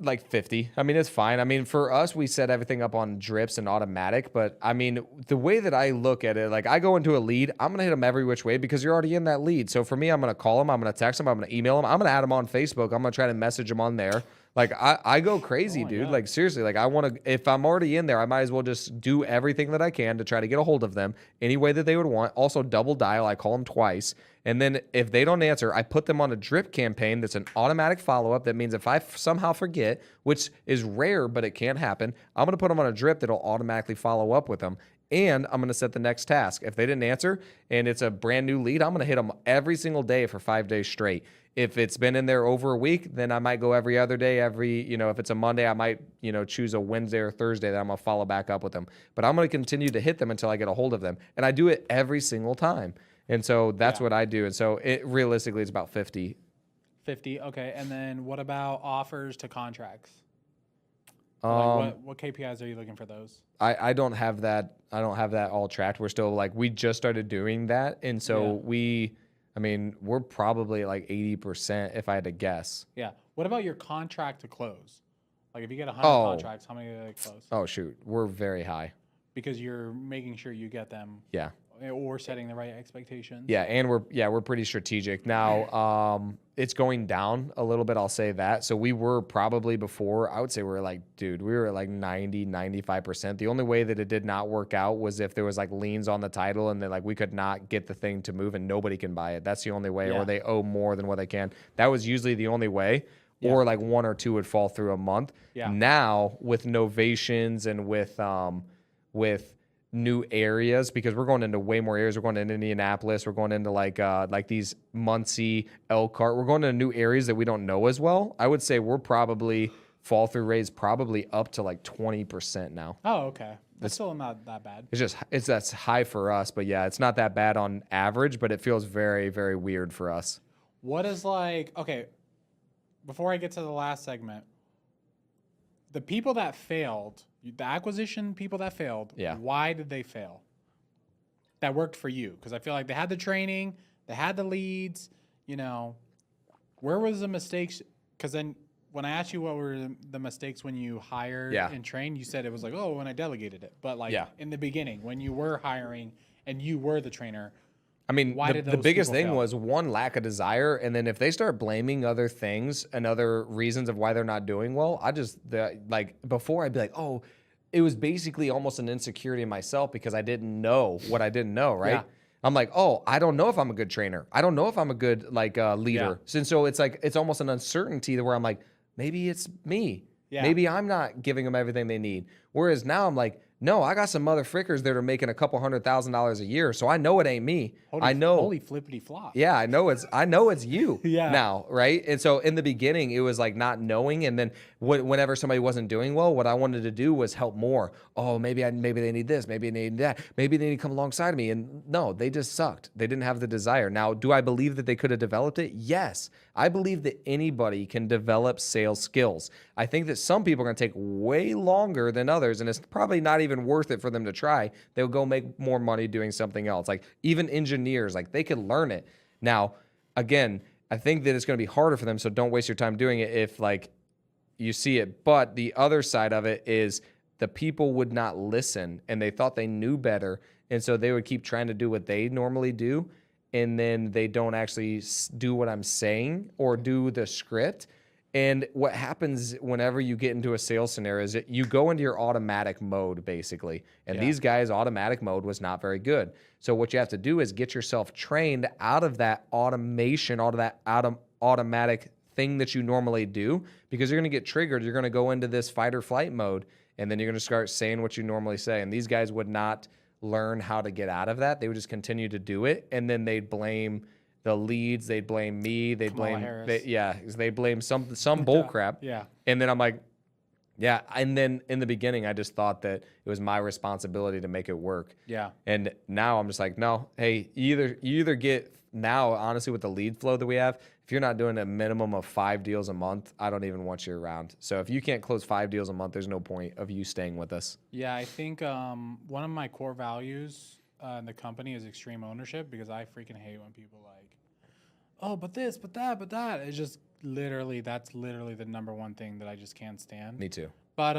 Like 50. I mean, it's fine. I mean, for us, we set everything up on drips and automatic. But I mean, the way that I look at it, like I go into a lead, I'm going to hit them every which way because you're already in that lead. So for me, I'm going to call them. I'm going to text them. I'm going to email them. I'm going to add them on Facebook. I'm going to try to message them on there. Like I go crazy, dude. God. Like seriously, like I want to, if I'm already in there, I might as well just do everything that I can to try to get a hold of them any way that they would want. Also double dial. I call them twice. And then if they don't answer, I put them on a drip campaign that's an automatic follow-up. That means if I somehow forget, which is rare, but it can happen, I'm going to put them on a drip that'll automatically follow up with them. And I'm going to set the next task. If they didn't answer and it's a brand new lead, I'm going to hit them every single day for 5 days straight. If it's been in there over a week, then I might go every other day. If it's a Monday, I might, choose a Wednesday or Thursday that I'm going to follow back up with them. But I'm going to continue to hit them until I get a hold of them. And I do it every single time. And so that's what I do. And so realistically, it's about 50. 50. Okay. And then what about offers to contracts? What KPIs are you looking for those? I don't have that. I don't have that all tracked. We're still we just started doing that. And so we're probably like 80% if I had to guess. Yeah. What about your contract to close? Like if you get 100 contracts, how many do they close? Oh, shoot. We're very high. Because you're making sure you get them. Yeah. Or setting the right expectations. Yeah, and we're pretty strategic. Now, it's going down a little bit, I'll say that. So we were probably before, I would say we were at 90, 95%. The only way that it did not work out was if there was liens on the title and then we could not get the thing to move and nobody can buy it. That's the only way, or they owe more than what they can. That was usually the only way. Yeah. Or one or two would fall through a month. Yeah. Now with novations and with new areas, because we're going into way more areas. We're going into Indianapolis. We're going into these Muncie, Elkhart. We're going into new areas that we don't know as well. I would say we're probably fall through rates probably up to 20% now. Oh, okay. That's still not that bad. That's high for us, but yeah, it's not that bad on average, but it feels very, very weird for us. What is okay, before I get to the last segment, the people that failed, the acquisition people that failed, why did they fail? That worked for you? Because I feel like they had the training, they had the leads, where was the mistakes? Because then when I asked you what were the mistakes when you hired and trained, you said it was when I delegated it. But in the beginning, when you were hiring and you were the trainer, I mean, the biggest thing was one, lack of desire. And then if they start blaming other things and other reasons of why they're not doing well, before I'd be like, oh, it was basically almost an insecurity in myself because I didn't know what I didn't know, right? Yeah. I'm like, oh, I don't know if I'm a good trainer. I don't know if I'm a good leader. Yeah. And so it's almost an uncertainty where I'm like, maybe it's me. Yeah. Maybe I'm not giving them everything they need. Whereas now I'm like, no, I got some mother frickers that are making a couple $100,000 a year, so I know it ain't me. Holy flippity flop. Yeah, I know it's you now, right? And so in the beginning, it was not knowing, and then whenever somebody wasn't doing well, what I wanted to do was help more. Oh, maybe they need this, maybe they need that, maybe they need to come alongside of me. And no, they just sucked. They didn't have the desire. Now, do I believe that they could have developed it? Yes. I believe that anybody can develop sales skills. I think that some people are going to take way longer than others, and it's probably not even worth it for them to try. They'll go make more money doing something else. Even engineers, they could learn it. Now, again, I think that it's going to be harder for them, so don't waste your time doing it if you see it. But the other side of it is the people would not listen, and they thought they knew better, and so they would keep trying to do what they normally do, and then they don't actually do what I'm saying or do the script. And what happens whenever you get into a sales scenario is that you go into your automatic mode, basically. And these guys' automatic mode was not very good. So what you have to do is get yourself trained out of that automation, out of that automatic thing that you normally do, because you're going to get triggered. You're going to go into this fight or flight mode, and then you're going to start saying what you normally say. And these guys would not learn how to get out of that. They would just continue to do it, and then they'd blame the leads, they'd blame me, they'd blame they blame some bull crap. Yeah. And then I'm like, yeah. And then in the beginning, I just thought that it was my responsibility to make it work. Yeah. And now I'm just like, no, hey, you either get now, honestly, with the lead flow that we have, if you're not doing a minimum of 5 deals a month, I don't even want you around. So if you can't close 5 deals a month, there's no point of you staying with us. Yeah, I think one of my core values in the company is extreme ownership, because I freaking hate when people like, oh, but this, but that, but that. It's just that's literally the number one thing that I just can't stand. Me too. But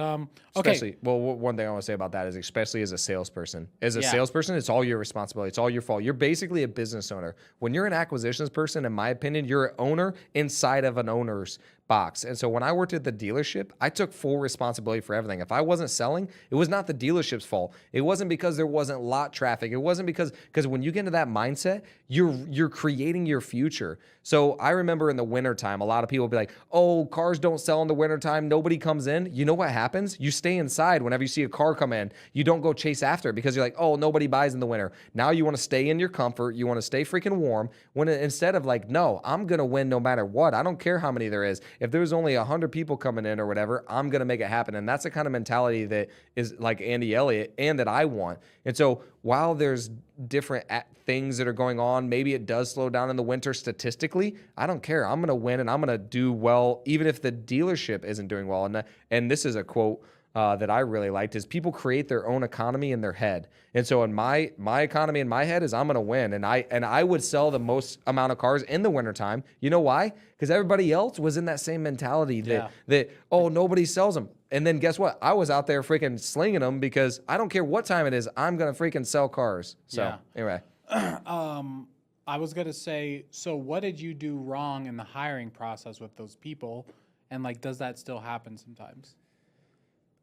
especially, well, one thing I want to say about that is, especially as a salesperson. As a salesperson, it's all your responsibility. It's all your fault. You're basically a business owner. When you're an acquisitions person, in my opinion, you're an owner inside of an owner's box. And so when I worked at the dealership, I took full responsibility for everything. If I wasn't selling, it was not the dealership's fault. It wasn't because there wasn't lot traffic. It wasn't because when you get into that mindset, you're creating your future. So I remember in the wintertime, a lot of people would be like, oh, cars don't sell in the wintertime. Nobody comes in. You know what happens? You stay inside whenever you see a car come in. You don't go chase after it, because you're like, oh, nobody buys in the winter. Now you want to stay in your comfort. You want to stay freaking warm. When instead of like, no, I'm going to win no matter what. I don't care how many there is. If there's only 100 people coming in or whatever, I'm going to make it happen. And that's the kind of mentality that is like Andy Elliott and that I want. And so while there's different things that are going on, maybe it does slow down in the winter statistically, I don't care. I'm going to win and I'm going to do well, even if the dealership isn't doing well. And this is a quote that I really liked, is people create their own economy in their head. And so in my economy in my head is I'm going to win. And I would sell the most amount of cars in the wintertime. You know why? Because everybody else was in that same mentality that, oh, nobody sells them. And then guess what? I was out there freaking slinging them, because I don't care what time it is. I'm going to freaking sell cars. So anyway. I was going to say, so what did you do wrong in the hiring process with those people? And like, does that still happen sometimes?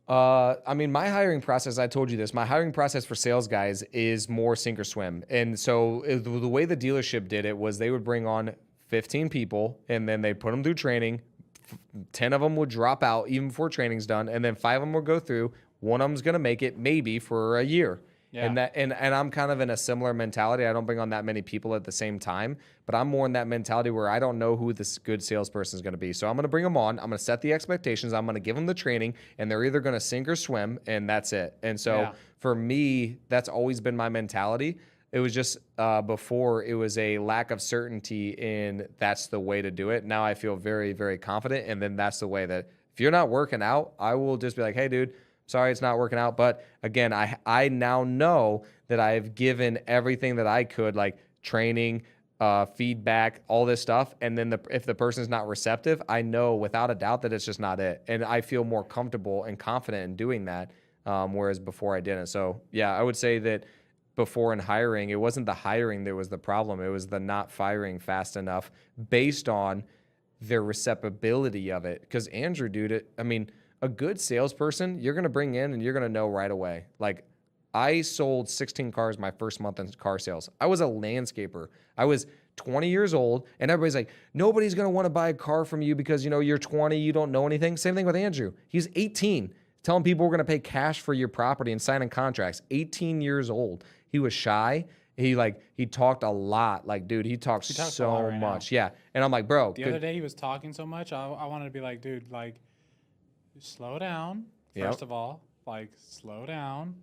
I mean, my hiring process, I told you this, my hiring process for sales guys is more sink or swim. And so the way the dealership did it was they would bring on 15 people, and then they put them through training. 10 of them would drop out even before training's done, and then 5 of them would go through. One of them's going to make it maybe for a year. Yeah. And I'm kind of in a similar mentality. I don't bring on that many people at the same time, but I'm more in that mentality where I don't know who this good salesperson is going to be. So I'm going to bring them on. I'm going to set the expectations. I'm going to give them the training, and they're either going to sink or swim, and that's it. And so for me, that's always been my mentality. It was just before, it was a lack of certainty in that's the way to do it. Now I feel very, very confident, and then that's the way that if you're not working out, I will just be like, hey, dude, sorry, it's not working out. But again, I now know that I've given everything that I could, like training, feedback, all this stuff. And then if the person's not receptive, I know without a doubt that it's just not it. And I feel more comfortable and confident in doing that, whereas before I didn't. So yeah, I would say that before in hiring, it wasn't the hiring that was the problem. It was the not firing fast enough based on their receptibility of it. Because Andrew, dude, a good salesperson, you're going to bring in and you're going to know right away. Like, I sold 16 cars my first month in car sales. I was a landscaper. I was 20 years old, and everybody's like, nobody's going to want to buy a car from you because, you're 20, you don't know anything. Same thing with Andrew. He's 18, telling people we're going to pay cash for your property and signing contracts. 18 years old. He was shy. He talked a lot. Like, dude, he talked so much. Yeah. And I'm like, bro. The other day he was talking so much, I wanted to be like, dude, like, slow down, first of all, like, slow down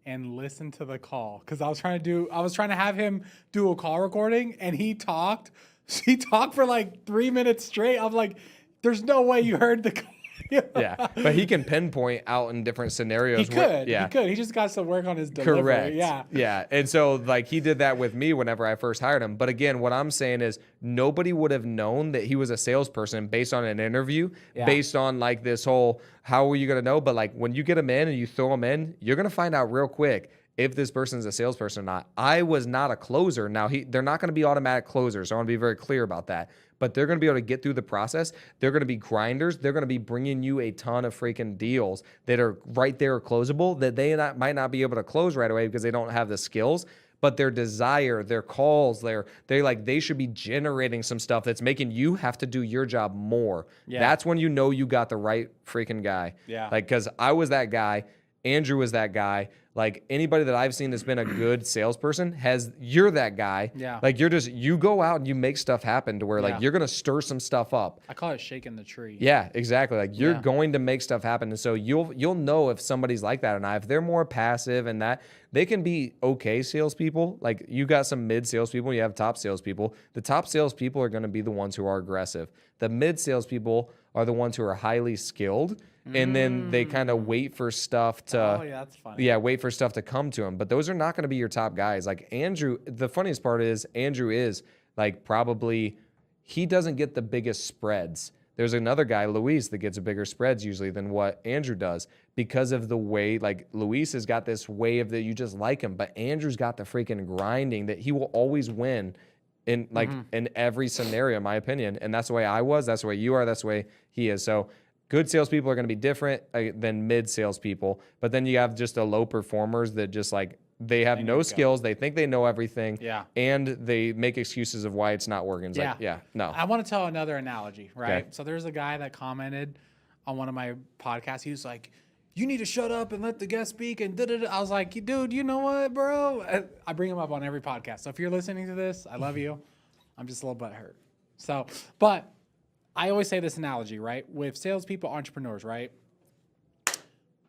and listen to the call. Because I was trying to have him do a call recording, and he talked for like 3 minutes straight. I'm like, there's no way you heard the call. Yeah, but he can pinpoint out in different scenarios. He could. He just got to work on his delivery. Correct. Yeah. Yeah. And so, like, he did that with me whenever I first hired him. But again, what I'm saying is nobody would have known that he was a salesperson based on an interview, based on like this whole, how are you going to know? But like, when you get him in and you throw him in, you're going to find out real quick if this person's a salesperson or not. I was not a closer. Now, they're not going to be automatic closers. So I want to be very clear about that. But they're going to be able to get through the process. They're going to be grinders. They're going to be bringing you a ton of freaking deals that are right there closable that they might not be able to close right away because they don't have the skills. but their desire, their calls, they should be generating some stuff that's making you have to do your job more. Yeah. That's when you know you got the right freaking guy. Yeah. Like, because I was that guy. Andrew was that guy. Like, anybody that I've seen that's been a good salesperson you're that guy. Yeah. Like, you go out and you make stuff happen to where, like, Yeah. you're going to stir some stuff up. I call it shaking the tree. Yeah, exactly. Like, you're Yeah. going to make stuff happen. And so you'll know if somebody's like that or not. If they're more passive and that, they can be okay salespeople. Like, you got some mid salespeople, you have top salespeople. The top salespeople are going to be the ones who are aggressive. The mid salespeople are the ones who are highly skilled. And then they kind of wait for stuff to that's funny. yeah, wait for stuff to come to him. But those are not going to be your top guys. Like Andrew, the funniest part is Andrew is like probably he doesn't get the biggest spreads. There's another guy, Luis, that gets a bigger spreads usually than what Andrew does because of the way, like Luis has got this way of that you just like him, but Andrew's got the freaking grinding that he will always win in in every scenario, in my opinion. And that's the way I was. That's the way you are. That's the way he is. So good salespeople are going to be different than mid salespeople, but then you have just the low performers that just like they have no skills. They think they know everything. Yeah. And they make excuses of why it's not working. It's like, no. I want to tell another analogy, right? Okay. So there's a guy that commented on one of my podcasts. He was like, "You need to shut up and let the guest speak." And da-da-da. I was like, "Dude, you know what, bro?" I bring him up on every podcast. So if you're listening to this, I love you. I'm just a little butthurt. So, but I always say this analogy, right? With salespeople, entrepreneurs, right?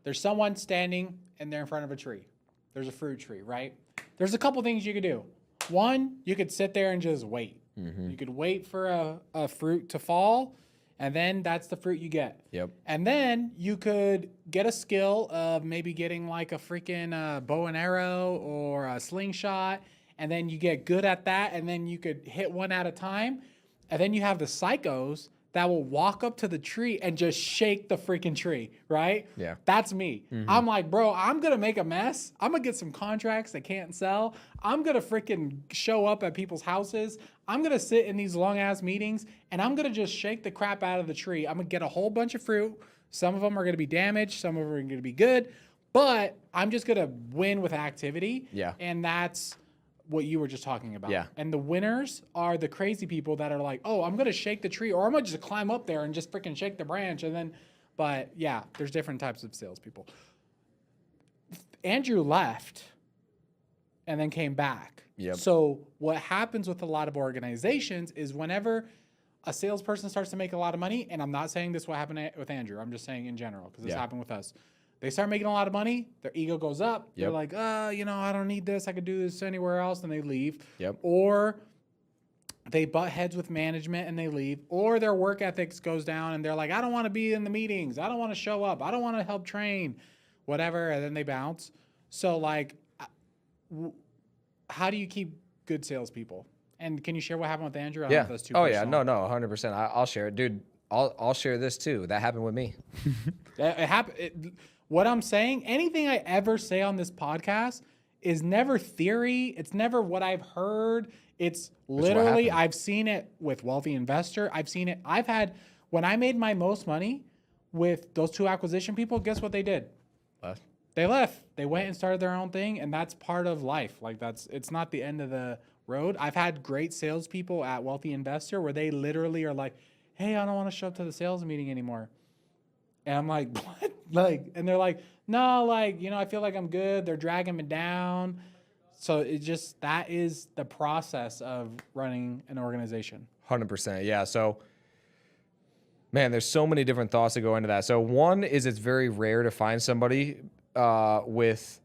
There's someone standing and they're in front of a tree. There's a fruit tree, right? There's a couple things you could do. One, you could sit there and just wait. You could wait for a fruit to fall, and then that's the fruit you get. Yep. And then you could get a skill of maybe getting like a freaking bow and arrow or a slingshot, and then you get good at that, and then you could hit one at a time. And then you have the psychos that will walk up to the tree and just shake the freaking tree, right? Yeah. That's me. I'm like, bro, I'm going to make a mess. I'm going to get some contracts that can't sell. I'm going to freaking show up at people's houses. I'm going to sit in these long-ass meetings, and I'm going to just shake the crap out of the tree. I'm going to get a whole bunch of fruit. Some of them are going to be damaged. Some of them are going to be good. But I'm just going to win with activity. Yeah. And that's what you were just talking about. Yeah. And the winners are the crazy people that are like, oh, I'm going to shake the tree, or I'm going to just climb up there and just freaking shake the branch. And then, but yeah, there's different types of salespeople. Andrew left and then came back. Yep. So what happens with a lot of organizations is whenever a salesperson starts to make a lot of money, and I'm not saying this will happen with Andrew, I'm just saying in general, because this happened with us. They start making a lot of money, their ego goes up. They're like, I don't need this. I could do this anywhere else. And they leave. Yep. Or they butt heads with management and they leave. Or their work ethics goes down and they're like, I don't want to be in the meetings. I don't want to show up. I don't want to help train, whatever. And then they bounce. So like, how do you keep good salespeople? And can you share what happened with Andrew? I don't know if that's too personal. No, 100%. I'll share it. Dude, I'll share this too. That happened with me. It happened. What I'm saying, anything I ever say on this podcast is never theory. It's never what I've heard. It's literally, I've seen it with Wealthy Investor. I've seen it. When I made my most money with those two acquisition people, guess what they did? Left. They left. They went and started their own thing, and that's part of life. Like it's not the end of the road. I've had great salespeople at Wealthy Investor where they literally are like, hey, I don't want to show up to the sales meeting anymore. And I'm like, what? And they're like, no, I feel like I'm good. They're dragging me down. So that is the process of running an organization. 100%. Yeah. So, man, there's so many different thoughts that go into that. So one is it's very rare to find somebody with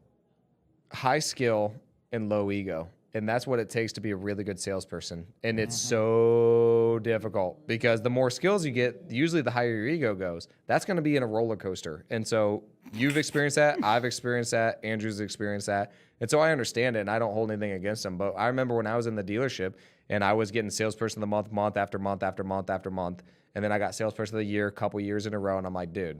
high skill and low ego. And that's what it takes to be a really good salesperson. And it's so difficult because the more skills you get, usually the higher your ego goes. That's going to be in a roller coaster. And so you've experienced that. I've experienced that. Andrew's experienced that. And so I understand it and I don't hold anything against them. But I remember when I was in the dealership and I was getting salesperson of the month after month after month after month. And then I got salesperson of the year a couple years in a row. And I'm like, dude,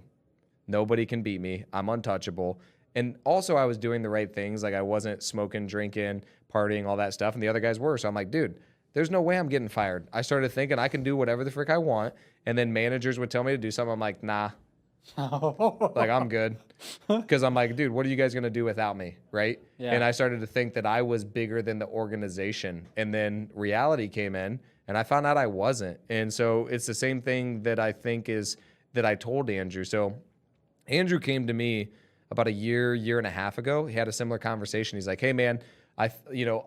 nobody can beat me. I'm untouchable. And also I was doing the right things. Like I wasn't smoking, drinking, partying, all that stuff. And the other guys were. So I'm like, dude, there's no way I'm getting fired. I started thinking I can do whatever the frick I want. And then managers would tell me to do something. I'm like, nah, Like, I'm good. Because I'm like, dude, what are you guys going to do without me? Right. Yeah. And I started to think that I was bigger than the organization. And then reality came in and I found out I wasn't. And so it's the same thing that I think is that I told Andrew. So Andrew came to me about a year and a half ago. He had a similar conversation. He's like, hey, man,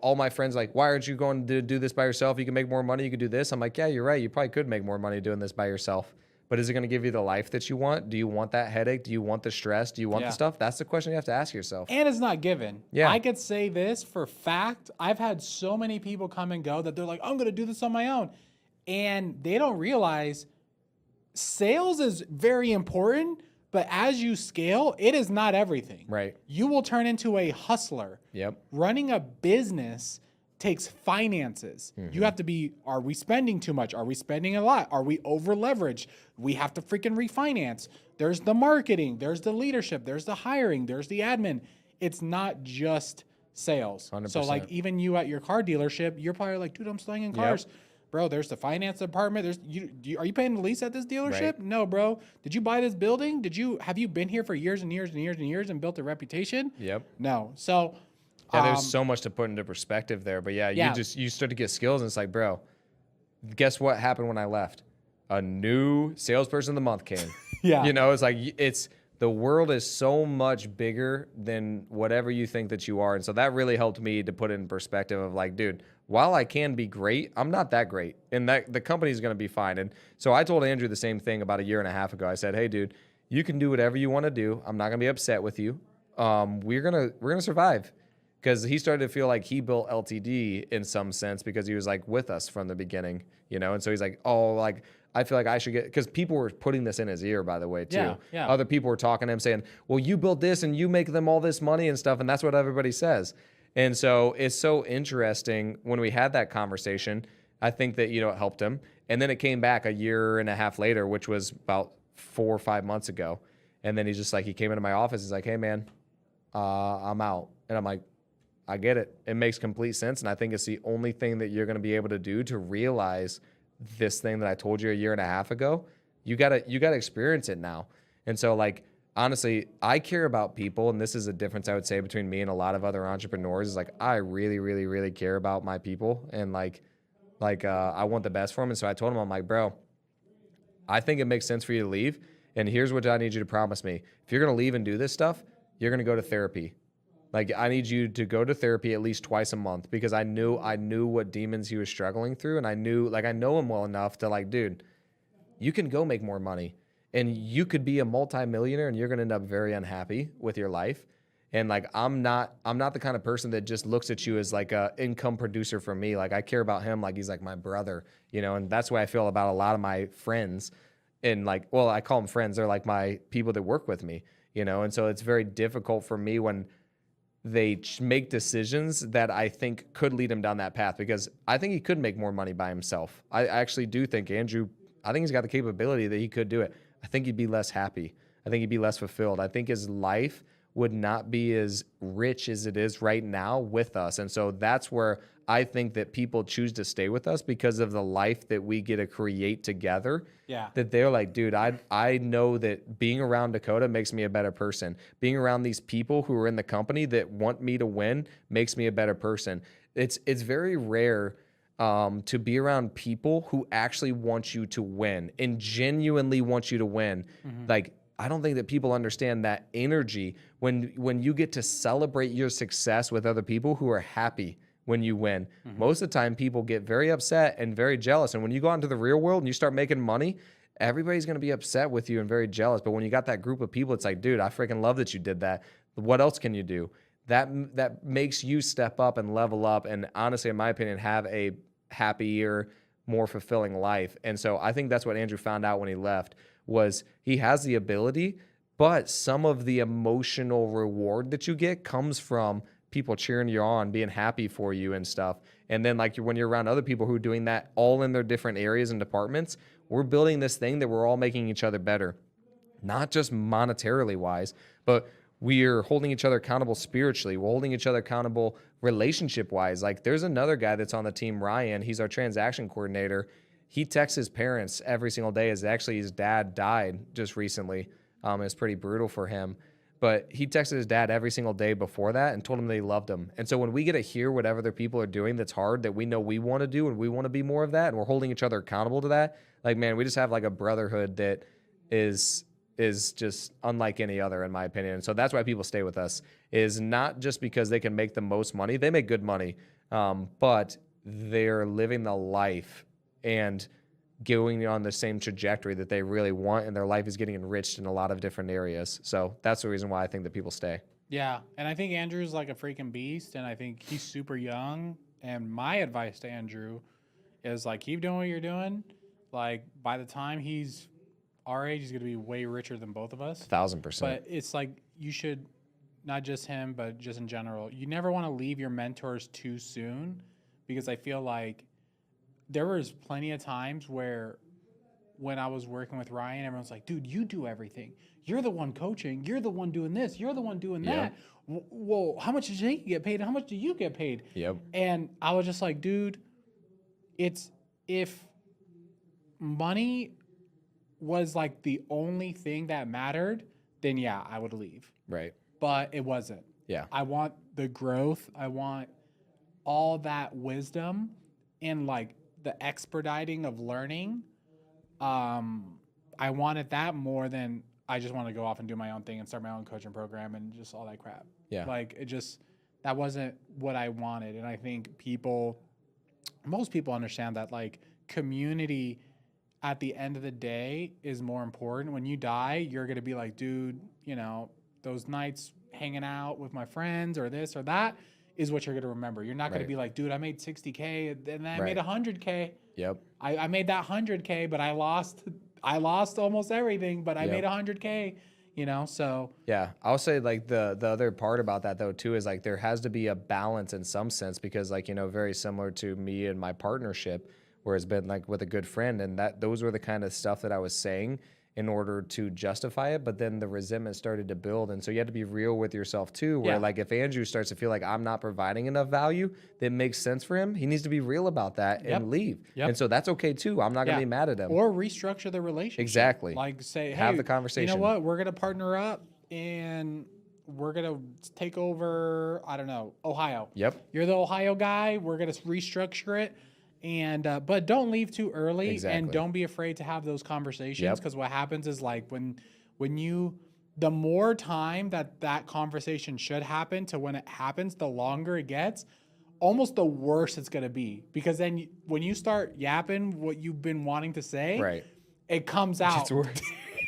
all my friends like, why aren't you going to do this by yourself? You can make more money. You could do this. I'm like, yeah, you're right. You probably could make more money doing this by yourself. But is it going to give you the life that you want? Do you want that headache? Do you want the stress? Do you want the stuff? That's the question you have to ask yourself. And it's not given. Yeah. I could say this for fact. I've had so many people come and go that they're like, I'm going to do this on my own. And they don't realize sales is very important, but as you scale, it is not everything. Right. You will turn into a hustler. Yep. Running a business takes finances. You have to be, are we spending too much? Are we spending a lot? Are we over leveraged? We have to freaking refinance. There's the marketing, there's the leadership, there's the hiring, there's the admin. It's not just sales. 100%. So like even you at your car dealership, you're probably like, dude, I'm slinging cars. Bro, there's the finance department. Are you paying the lease at this dealership? Right. No, bro. Did you buy this building? Have you been here for years and years and years and years and built a reputation? Yep. No. So yeah, there's so much to put into perspective there. But you start to get skills and it's like, bro, guess what happened when I left? A new salesperson of the month came. Yeah. It's like the world is so much bigger than whatever you think that you are. And so that really helped me to put it in perspective of like, dude, while I can be great, I'm not that great. And that the company's going to be fine. And so I told Andrew the same thing about a year and a half ago. I said, hey, dude, you can do whatever you want to do. I'm not going to be upset with you. We're going to survive. Because he started to feel like he built LTD in some sense because he was like with us from the beginning, And so he's like, oh, like, I feel like I should get, because people were putting this in his ear, by the way, too. Yeah. Other people were talking to him saying, well, you built this and you make them all this money and stuff. And that's what everybody says. And so it's so interesting when we had that conversation. I think that, it helped him. And then it came back a year and a half later, which was about 4 or 5 months ago. And then he's just like, he came into my office. He's like, hey, man, I'm out. And I'm like, I get it. It makes complete sense. And I think it's the only thing that you're going to be able to do to realize this thing that I told you a year and a half ago. You gotta experience it now. And so like, honestly, I care about people. And this is a difference I would say between me and a lot of other entrepreneurs is like, I really, really, really care about my people. And I want the best for them. And so I told him, I'm like, bro, I think it makes sense for you to leave. And here's what I need you to promise me. If you're going to leave and do this stuff, you're going to go to therapy. Like, I need you to go to therapy at least twice a month because I knew what demons he was struggling through. And I know him well enough to like, dude, you can go make more money and you could be a multimillionaire and you're going to end up very unhappy with your life. And like, I'm not the kind of person that just looks at you as like a income producer for me. Like I care about him like he's like my brother, and that's the way I feel about a lot of my friends. And like, well, I call them friends. They're like my people that work with me, and so it's very difficult for me when they make decisions that I think could lead him down that path because I think he could make more money by himself. I actually do think Andrew, I think he's got the capability that he could do it. I think he'd be less happy. I think he'd be less fulfilled. I think his life would not be as rich as it is right now with us. And so that's where I think that people choose to stay with us because of the life that we get to create together. Yeah. That they're like, dude, I know that being around Dakota makes me a better person. Being around these people who are in the company that want me to win makes me a better person. It's very rare to be around people who actually want you to win and genuinely want you to win. Mm-hmm. Like, I don't think that people understand that energy when you get to celebrate your success with other people who are happy when you win. Mm-hmm. Most of the time, people get very upset and very jealous. And when you go out into the real world and you start making money, everybody's going to be upset with you and very jealous. But when you got that group of people, it's like, dude, I freaking love that you did that. What else can you do? That makes you step up and level up. And honestly, in my opinion, have a happier, more fulfilling life. And so I think that's what Andrew found out when he left was he has the ability, but some of the emotional reward that you get comes from people cheering you on, being happy for you and stuff. And then like when you're around other people who are doing that all in their different areas and departments, we're building this thing that we're all making each other better, not just monetarily wise, but we're holding each other accountable spiritually. We're holding each other accountable relationship wise. Like there's another guy that's on the team, Ryan, he's our transaction coordinator. He texts his parents every single day as actually his dad died just recently. It's pretty brutal for him. But he texted his dad every single day before that and told him they loved him. And so when we get to hear what other people are doing that's hard, that we know we want to do and we want to be more of that, and we're holding each other accountable to that, like, man, we just have like a brotherhood that is just unlike any other, in my opinion. And so that's why people stay with us, is not just because they can make the most money. They make good money, but they're living the life and going on the same trajectory that they really want, and their life is getting enriched in a lot of different areas. So that's the reason why I think that people stay. Yeah, and I think Andrew's like a freaking beast, and I think he's super young. And my advice to Andrew is like, keep doing what you're doing. Like, by the time he's our age, he's gonna be way richer than both of us. 1,000%. But it's like, you should, not just him, but just in general, you never want to leave your mentors too soon, because I feel like there was plenty of times where when I was working with Ryan, everyone's like, dude, you do everything. You're the one coaching. You're the one doing this. You're the one doing that. Well, how much does he get paid? How much do you get paid? Yep. And I was just like, dude, if money was like the only thing that mattered, then yeah, I would leave. Right. But it wasn't. Yeah. I want the growth. I want all that wisdom and like the expediting of learning. I wanted that more than I just want to go off and do my own thing and start my own coaching program and just all that crap. Yeah. Like, that wasn't what I wanted. And I think most people understand that, like, community at the end of the day is more important. When you die, you're going to be like, dude, you know, those nights hanging out with my friends or this or that is what you're going to remember. You're not going to be like, dude, I made 60K and then I made 100K. Yep. I made that 100K, but I lost almost everything, but I made 100K, you know, so. Yeah. I'll say like the other part about that though too is like there has to be a balance in some sense, because like, you know, very similar to me and my partnership, where it's been like with a good friend, and those were the kind of stuff that I was saying in order to justify it, but then the resentment started to build. And so you have to be real with yourself too, where like if Andrew starts to feel like I'm not providing enough value that makes sense for him, he needs to be real about that and leave. And so that's okay too. I'm not going to be mad at him. Or restructure the relationship. Exactly. Like say, hey, have the conversation. You know what? We're going to partner up and we're going to take over, I don't know, Ohio. Yep. You're the Ohio guy. We're going to restructure it. And but don't leave too early, and don't be afraid to have those conversations, because what happens is like when you, the more time that conversation should happen to when it happens, the longer it gets, almost the worse it's going to be, because then when you start yapping what you've been wanting to say, it comes out. It's worse.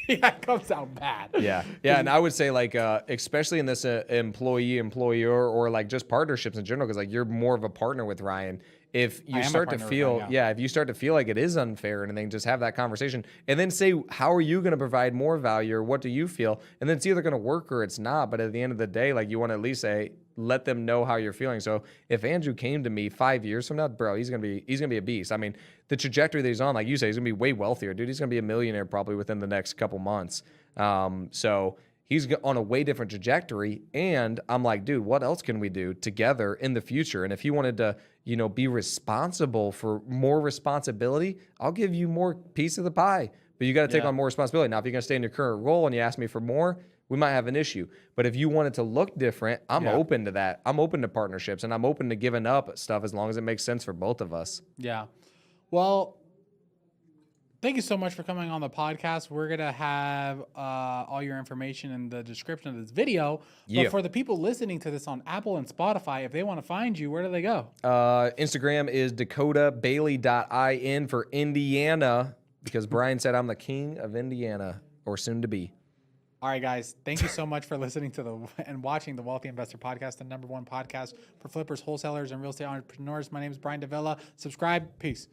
Yeah, it comes out bad. Yeah. And I would say like, especially in this employee-employer or like just partnerships in general, because like you're more of a partner with Ryan. If you start to feel, if you start to feel like it is unfair or anything, just have that conversation and then say, how are you going to provide more value, or what do you feel? And then it's either going to work or it's not. But at the end of the day, like you want to at least say, let them know how you're feeling. So if Andrew came to me 5 years from now, bro, he's gonna be a beast. I mean, the trajectory that he's on, like you say, he's gonna be way wealthier, dude. He's gonna be a millionaire probably within the next couple months. So he's on a way different trajectory. And I'm like, dude, what else can we do together in the future? And if he wanted to, you know, be responsible for more responsibility, I'll give you more piece of the pie. But you got to take on more responsibility. Now, if you're going to stay in your current role and you ask me for more, we might have an issue. But if you want it to look different, I'm open to that. I'm open to partnerships, and I'm open to giving up stuff as long as it makes sense for both of us. Yeah. Well, thank you so much for coming on the podcast. We're going to have all your information in the description of this video. But for the people listening to this on Apple and Spotify, if they want to find you, where do they go? Instagram is dakotabailey.in for Indiana, because Brian said I'm the king of Indiana, or soon to be. All right, guys. Thank you so much for listening to and watching the Wealthy Investor Podcast, the #1 podcast for flippers, wholesalers, and real estate entrepreneurs. My name is Brian Davila. Subscribe. Peace.